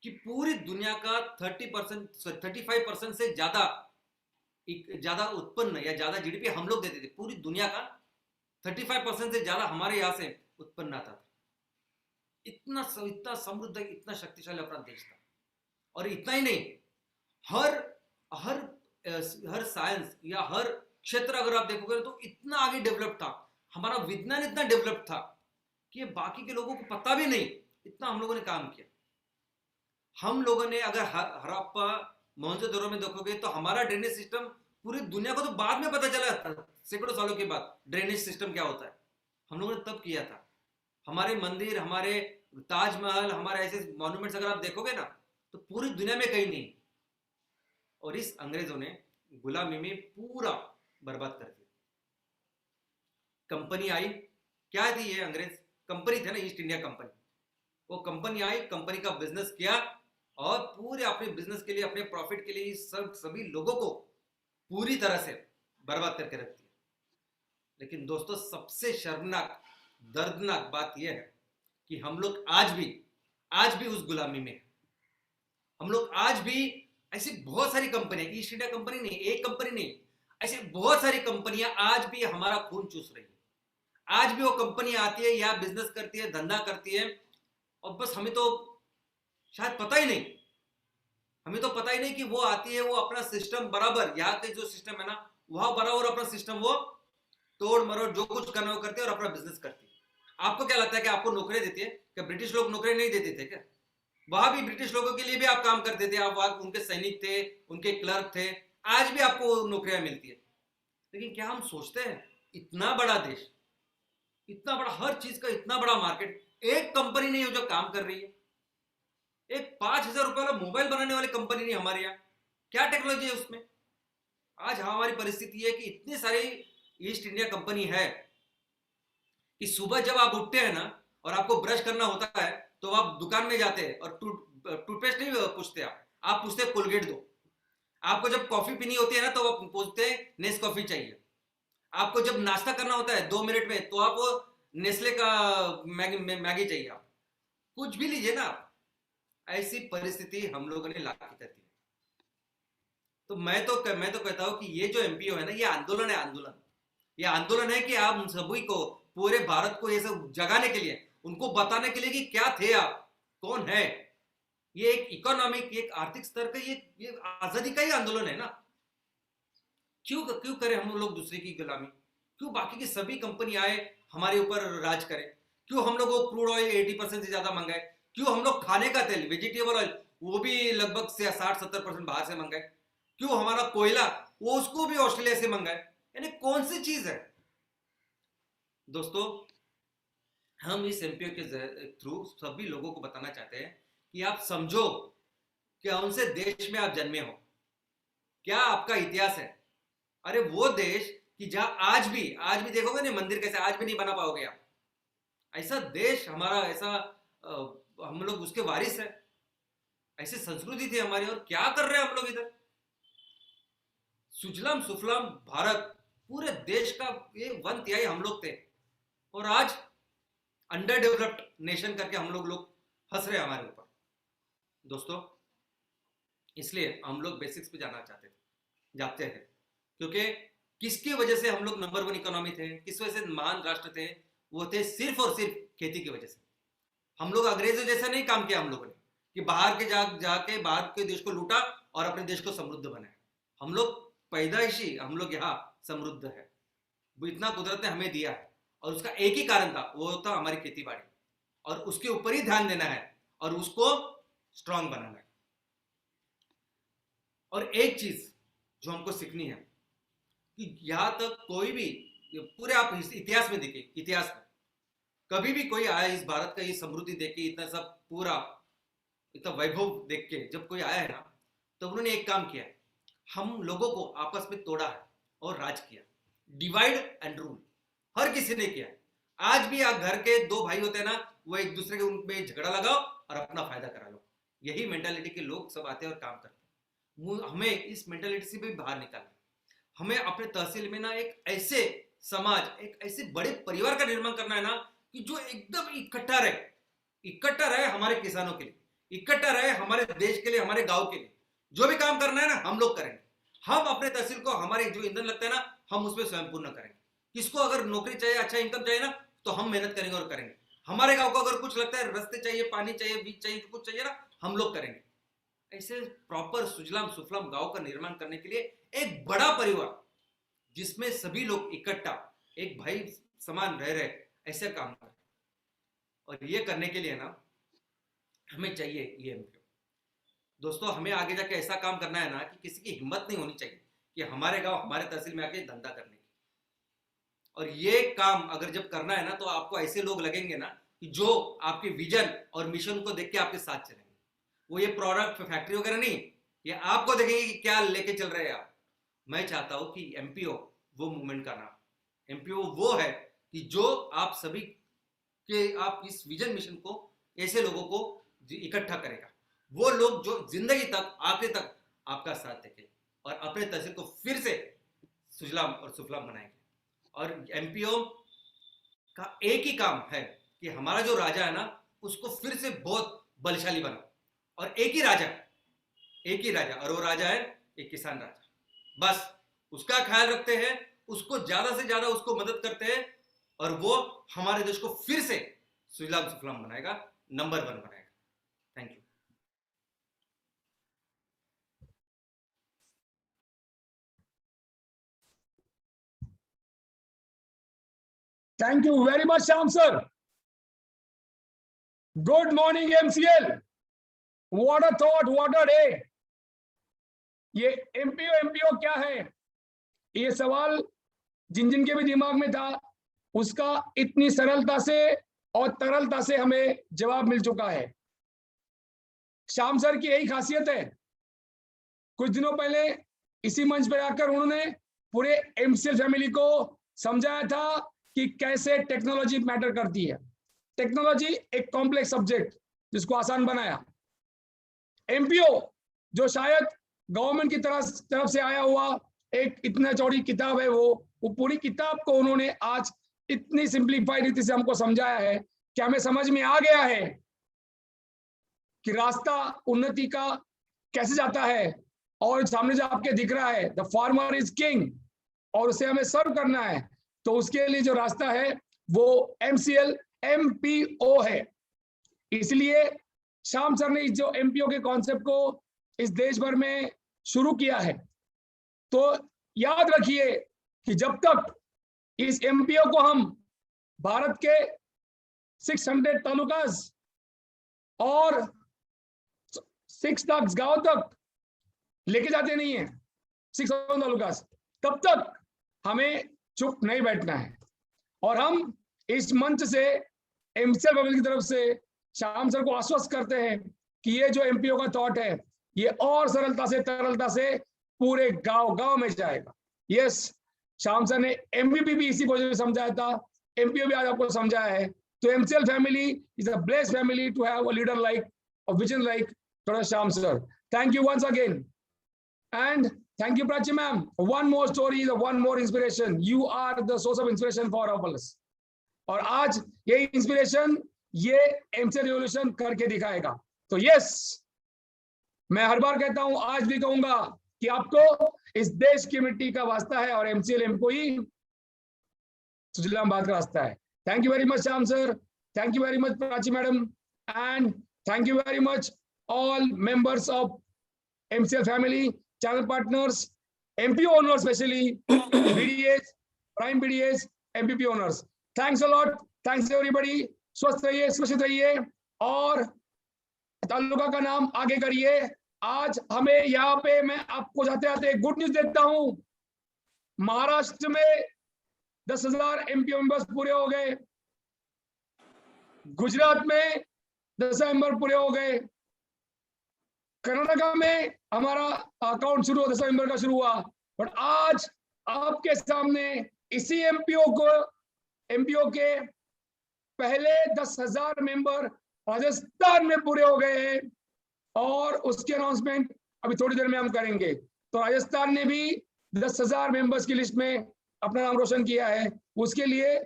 कि पूरी दुनिया का 35% से ज्यादा उत्पन्न या ज्यादा जीडीपी हम लोग देते थे। पूरी दुनिया का 35% से ज्यादा हमारे यहां से उत्पन्न आता था। इतना समृद्ध, इतना शक्तिशाली अपना देश था। और इतना ही नहीं, हर साइंस या हर क्षेत्र अगर आप देखोगे तो इतना आगे डेवलप था, हमारा विज्ञान इतना डेवलप था कि बाकी के लोगों को पता भी नहीं, इतना हम लोगों ने काम किया। हम लोगों ने अगर हड़प्पा मोहनजोदड़ो में देखोगे तो हमारा ड्रेनेज सिस्टम पूरी दुनिया को तो बाद में पता चला था, सैकड़ों सालों के बाद ड्रेनेज सिस्टम क्या होता है, हम लोगों ने तब किया था। हमारे मंदिर, हमारे ताजमहल, हमारे ऐसे मॉन्यूमेंट्स अगर आप देखोगे ना तो पूरी दुनिया में कहीं नहीं। और इस अंग्रेजों ने गुलामी में पूरा बर्बाद कर दिया। कंपनी आई, क्या थी ये अंग्रेज? कंपनी थे ना, ईस्ट इंडिया कंपनी। वो कंपनी आई, कंपनी का बिजनेस किया, और पूरे अपने बिजनेस के लिए, अपने प्रॉफिट के लिए सभी लोगों को पूरी तरह से बर्बाद करके रख दिया। लेकिन दोस्तों सबसे शर्मनाक, दर्दनाक बात यह है कि हम लोग आज भी उस गुलामी में। हम लोग आज भी ऐसी बहुत सारी कंपनियां, ईस्ट इंडिया कंपनी नहीं, एक कंपनी नहीं, ऐसी बहुत सारी कंपनियां आज भी हमारा खून चूस रही है। आज भी वो कंपनी आती है, या बिजनेस करती है, धंधा करती है, और बस हमें तो शायद पता ही नहीं, कि वो आती है, वो अपना सिस्टम बराबर, यहाँ के जो सिस्टम है ना, वहां बराबर अपना सिस्टम वो तोड़ मरोड़ जो कुछ करना वो करती है और अपना बिजनेस करती है। आपको क्या लगता है कि आपको नौकरी देती है? क्या ब्रिटिश लोग नौकरी नहीं देते थे क्या? वहां भी ब्रिटिश लोगों के लिए भी आप काम करते थे, आप वहां उनके सैनिक थे, उनके क्लर्क थे, आज भी आपको नौकरियां मिलती है। लेकिन क्या हम सोचते हैं, इतना बड़ा देश, इतना बड़ा, हर चीज का इतना बड़ा मार्केट, एक कंपनी नहीं हो जो काम कर रही है? एक 5,000 रुपए वाला मोबाइल बनाने वाली कंपनी नहीं हमारे यहाँ। क्या टेक्नोलॉजी है उसमें? आज हमारी परिस्थिति है कि ईस्ट इंडिया कंपनी है कि सुबह जब आप उठते हैं ना और आपको ब्रश करना होता है तो आप दुकान में जाते हैं और टूथपेस्ट नहीं पूछते, आप पूछते हैं कोलगेट दो। आपको जब कॉफी पीनी होती है ना तो आप पूछते हैं नेस कॉफी चाहिए। आपको जब नाश्ता करना होता है 2 मिनट में तो आप नेस्ले का मैगी चाहिए। आप कुछ भी लीजिए ना, ऐसी परिस्थिति हम लोगों ने ला के कर दी। तो मैं तो कहता हूं कि ये जो एमपीओ है ना, ये आंदोलन है, आंदोलन। ये आंदोलन है कि आप सभी को, पूरे भारत को ये सब जगाने के लिए, उनको बताने के लिए कि क्या थे आप, कौन है। ये एक इकोनॉमिक, एक आर्थिक स्तर का ये आजादी का ही आंदोलन है ना। क्यों करें हम लोग दूसरे की गुलामी? क्यों बाकी की सभी कंपनी आए हमारे ऊपर राज करें? क्यों हम लोग वो क्रूड ऑयल 80% से ज्यादा मंगाए? क्यों हम लोग खाने का तेल, वेजिटेबल ऑयल, वो भी लगभग 60-70% बाहर से मंगाए? क्यों हमारा कोयला, वो उसको भी ऑस्ट्रेलिया से मंगाए? यानी कौन सी चीज है? दोस्तों, हम इस एमपीओ के थ्रू सभी लोगों को बताना चाहते हैं कि आप समझो कि कौन से देश में आप जन्मे हो, क्या आपका इतिहास है। अरे वो देश कि जहां आज भी देखोगे ना मंदिर कैसे, आज भी नहीं बना पाओगे आप। ऐसा देश हमारा, ऐसा हम लोग उसके वारिस है, ऐसी संस्कृति थी हमारी। और क्या कर रहे हैं हम लोग इधर? सुजलाम सुफलाम भारत, पूरे देश का ये 1/3 हम लोग थे, और आज अंडर डेवलप्ड नेशन करके हम लोग हंस रहे हैं हमारे ऊपर। दोस्तों, इसलिए हम लोग बेसिक्स पे जाते हैं, क्योंकि किसकी वजह से हम लोग नंबर 1 इकोनॉमी थे, किस वजह से महान राष्ट्र थे? वो थे सिर्फ और सिर्फ खेती की वजह से। हम लोग अंग्रेजों जैसा नहीं काम किया हम लोगों ने कि बाहर के जाके बाहर के देश को लूटा और अपने देश को समृद्ध बनाया। हम लोग पैदाइशी, हम लोग यहाँ समृद्ध है, वो इतना कुदरत ने हमें दिया है, और उसका एक ही कारण था, वो था हमारी खेती बाड़ी, और उसके ऊपर ही ध्यान देना है और उसको स्ट्रांग बनाना है। और एक चीज जो हमको सीखनी है कि यहां तक कोई भी, पूरे आप इतिहास में देखिए, इतिहास में कभी भी कोई आया इस भारत का ये समृद्धि देख के, इतना सब पूरा इतना वैभव देख के जब कोई आया है ना, तो उन्होंने एक काम किया, हम लोगों को आपस में तोड़ा है और राज किया, डिवाइड एंड रूल, हर किसी ने किया। आज भी आप घर के 2 भाई होते हैं ना, वो एक दूसरे के उनमें झगड़ा लगाओ और अपना फायदा करा लो। यही मेंटालिटी के लोग सब आते हैं और काम करते हैं। हमें इस मेंटालिटी से भी बाहर निकालना, हमें अपने तहसील में ना एक ऐसे समाज, एक ऐसे बड़े परिवार का निर्माण करना है ना कि जो एकदम इकट्ठा रहे हमारे किसानों के लिए, इकट्ठा रहे हमारे देश के लिए, हमारे गांव के लिए। जो भी काम करना है ना हम लोग करेंगे। हम अपने तहसील को, हमारे जो ईंधन लगता है ना, हम उसमें स्वयं पूर्ण करेंगे। किसको अगर नौकरी चाहिए, अच्छा इनकम चाहिए ना, तो हम मेहनत करेंगे और करेंगे। हमारे गांव को अगर कुछ लगता है, रास्ते चाहिए, पानी चाहिए, बीज चाहिए, कुछ चाहिए ना, हम लोग करेंगे। ऐसे प्रॉपर सुजलाम सुफलाम गांव का निर्माण करने के लिए एक बड़ा परिवार जिसमें सभी लोग इकट्ठा एक भाई समान रह रहे, ऐसे काम करें। और ये करने के लिए ना हमें चाहिए ये एमपीओ। दोस्तों, हमें आगे जाके ऐसा काम करना है ना कि किसी की हिम्मत नहीं होनी चाहिए कि हमारे गांव, हमारे तहसील में आके धंधा करने की। और ये काम अगर जब करना है ना, तो आपको ऐसे लोग लगेंगे ना कि जो आपके विजन और मिशन को देख के आपके साथ चलेंगे। वो ये प्रोडक्ट फैक्ट्री वगैरह नहीं, ये आपको देखेंगे कि क्या लेके चल रहे हैं आप। मैं चाहता हूं कि एमपीओ वो मूवमेंट का नाम, एमपीओ वो है कि जो आप सभी के, आप इस विजन मिशन को, ऐसे लोगों को इकट्ठा करेगा। वो लोग जो जिंदगी तक, आखिरी तक आपका साथ देंगे और अपने तहसील को फिर से सुजलाम और सुफलाम बनाएंगे। और एमपीओ का एक ही काम है कि हमारा जो राजा है ना, उसको फिर से बहुत बलशाली बनाओ। और एक ही राजा, और वो राजा है एक किसान राजा। बस उसका ख्याल रखते हैं, उसको ज्यादा से ज्यादा उसको मदद करते हैं, और वो हमारे देश को फिर से सुजलाम सुफलाम बनाएगा, नंबर 1 बनाएगा। Thank you. Thank you very much, Shyam sir. Good morning, MCL. What a thought, what a day. ये एमपीओ क्या है? ये सवाल जिन के भी दिमाग में था, उसका इतनी सरलता से और तरलता से हमें जवाब मिल चुका है। श्याम सर की यही खासियत है। कुछ दिनों पहले इसी मंच पर आकर उन्होंने पूरे एमसीएल फैमिली को समझाया था कि कैसे टेक्नोलॉजी मैटर करती है। टेक्नोलॉजी एक कॉम्प्लेक्स सब्जेक्ट जिसको आसान बनाया। एमपीओ जो शायद गवर्नमेंट की तरफ से आया हुआ एक इतना चौड़ी किताब है, वो पूरी किताब को उन्होंने आज इतनी सिंप्लीफाइड रीति से हमको समझाया है कि हमें समझ में आ गया है कि रास्ता उन्नति का कैसे जाता है। और सामने जो आपके दिख रहा है, द फार्मर इज किंग, और उसे हमें सर्व करना है। तो उसके लिए जो रास्ता है वो एमसीएल एमपीओ है। इसलिए श्याम सर ने जो एमपीओ के कॉन्सेप्ट को इस देश भर में शुरू किया है। तो याद रखिए कि जब तक इस एमपीओ को हम भारत के 600 तालुकास और 6 लाख गांव तक लेके जाते नहीं है, 600 तालुकास, तब तक हमें चुप नहीं बैठना है। और हम इस मंच से एमसीएल पब्लिक की तरफ से श्याम सर को आश्वस्त करते हैं कि ये जो एमपीओ का थॉट है ये और सरलता से तरलता से पूरे गांव गांव में जाएगा। यस, श्याम सर ने एमबीपी भी इसी वजह से समझाया था, एमपीओ भी आज आपको समझाया है। तो MCL family is a blessed family to have a leader like, a vision like doctor Shyam sir. Thank you once again and thank you Prachi ma'am. One more story, one more inspiration. You are the source of inspiration for all of us. और आज ये inspiration ये MCL revolution करके दिखाएगा। तो yes, मैं हर बार कहता हूं, आज भी कहूंगा कि आपको इस देश की मिट्टी का वास्ता है और एमसीएल एमको ही सुजलाम का रास्ता है। Thank you very much Shyam sir, thank you very much Prachi madam, and thank you very much all members of MCL family, channel partners, MPO owners especially, BDAs, prime BDAs, MPP owners. Thanks a lot. Thanks everybody. स्वस्थ रहिए, सुरक्षित रहिए और तालुका का नाम आगे करिए। आज हमें यहाँ पे मैं आपको जाते जाते गुड न्यूज देता हूँ। महाराष्ट्र में 10,000 MPO मेंबर्स पूरे हो गए, गुजरात में 10 मेंबर पूरे हो गए, कर्नाटका में हमारा अकाउंट शुरू 10 नवंबर का शुरू हुआ। बट आज आपके सामने इसी एमपीओ के पहले 10,000 मेंबर राजस्थान में पूरे हो गए हैं और उसकी अनाउंसमेंट अभी थोड़ी देर में हम करेंगे। तो राजस्थान ने भी 10,000 मेंबर्स की लिस्ट में अपना नाम रोशन किया है। उसके लिए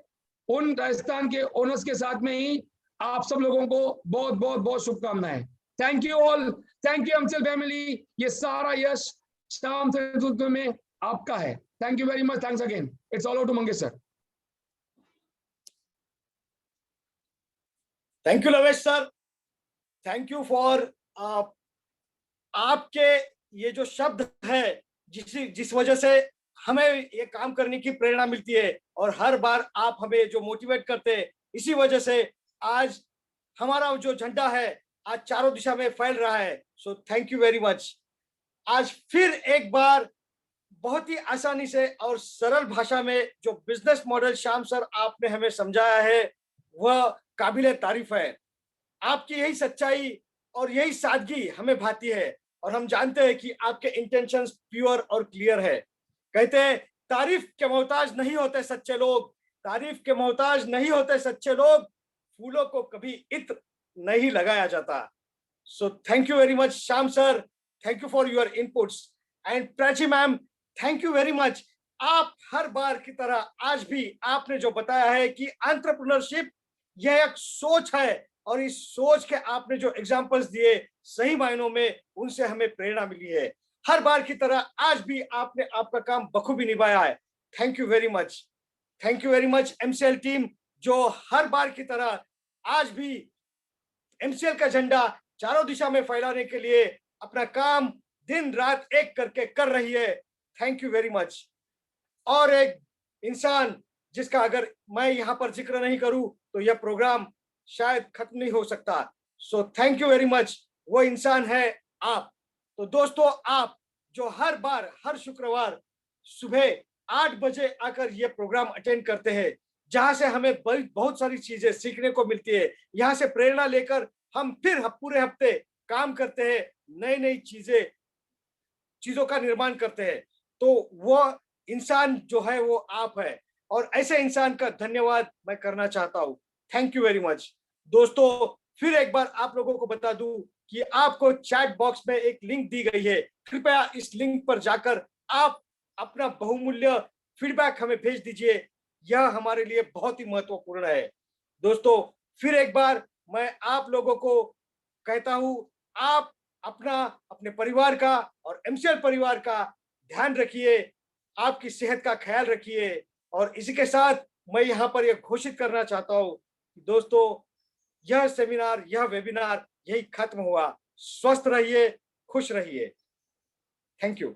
उन राजस्थान के ओनर्स के साथ में ही आप सब लोगों को बहुत बहुत बहुत शुभकामनाएं। Thank you all, thank you MCL family. ये सारा यश श्याम सर नेतृत्व में आपका है। Thank you very much, thanks again. It's all over to Mangesh sir. Thank you Lavesh sir, thank you for आपके ये जो शब्द है जिस वजह से हमें ये काम करने की प्रेरणा मिलती है और हर बार आप हमें जो मोटिवेट करते हैं, इसी वजह से आज हमारा जो झंडा है आज चारों दिशा में फैल रहा है। So thank you very much. आज फिर एक बार बहुत ही आसानी से और सरल भाषा में जो बिजनेस मॉडल श्याम सर आपने हमें समझाया है वह काबिले तारीफ है। आपकी यही सच्चाई और यही सादगी हमें भाती है और हम जानते हैं कि आपके इंटेंशंस प्योर और क्लियर है। कहते हैं तारीफ के मोहताज नहीं होते सच्चे लोग, तारीफ के मोहताज नहीं होते सच्चे लोग, फूलों को कभी इत्र नहीं लगाया जाता। So thank you very much Shyam sir, thank you for your inputs and Prachi ma'am, thank you very much. आप हर बार की तरह आज भी आपने जो बताया है कि एंटरप्रेन्योरशिप यह एक सोच है और इस सोच के आपने जो एग्जांपल्स दिए सही मायनों में उनसे हमें प्रेरणा मिली है। हर बार की तरह आज भी आपने आपका काम बखूबी निभाया है। Thank you very much, thank you very much MCL team जो हर बार की तरह आज भी एमसीएल का झंडा चारों दिशा में फैलाने के लिए अपना काम दिन रात एक करके कर रही है। Thank you very much. और एक इंसान जिसका अगर मैं यहाँ पर जिक्र नहीं करूं तो यह प्रोग्राम शायद खत्म नहीं हो सकता। So thank you very much. वो इंसान है आप। तो दोस्तों, आप जो हर बार हर शुक्रवार सुबह 8 बजे आकर ये प्रोग्राम अटेंड करते हैं, जहां से हमें बहुत सारी चीजें सीखने को मिलती है, यहाँ से प्रेरणा लेकर हम फिर पूरे हफ्ते काम करते हैं, नई नई चीजों का निर्माण करते हैं, तो वो इंसान जो है वो आप है। और ऐसे इंसान का धन्यवाद मैं करना चाहता हूं। Thank you very much. दोस्तों, फिर एक बार आप लोगों को बता दूं कि आपको चैट बॉक्स में एक लिंक दी गई है। कृपया इस लिंक पर जाकर आप अपना बहुमूल्य फीडबैक हमें भेज दीजिए। यह हमारे लिए बहुत ही महत्वपूर्ण है। दोस्तों, फिर एक बार मैं आप लोगों को कहता हूं, आप अपना, अपने परिवार का और एमसीएल परिवार का ध्यान रखिए, आपकी सेहत का ख्याल रखिए। और इसी के साथ मैं यहाँ पर यह घोषित करना चाहता हूँ कि दोस्तों, यह सेमिनार, यह वेबिनार यही खत्म हुआ। स्वस्थ रहिए, खुश रहिए। Thank you.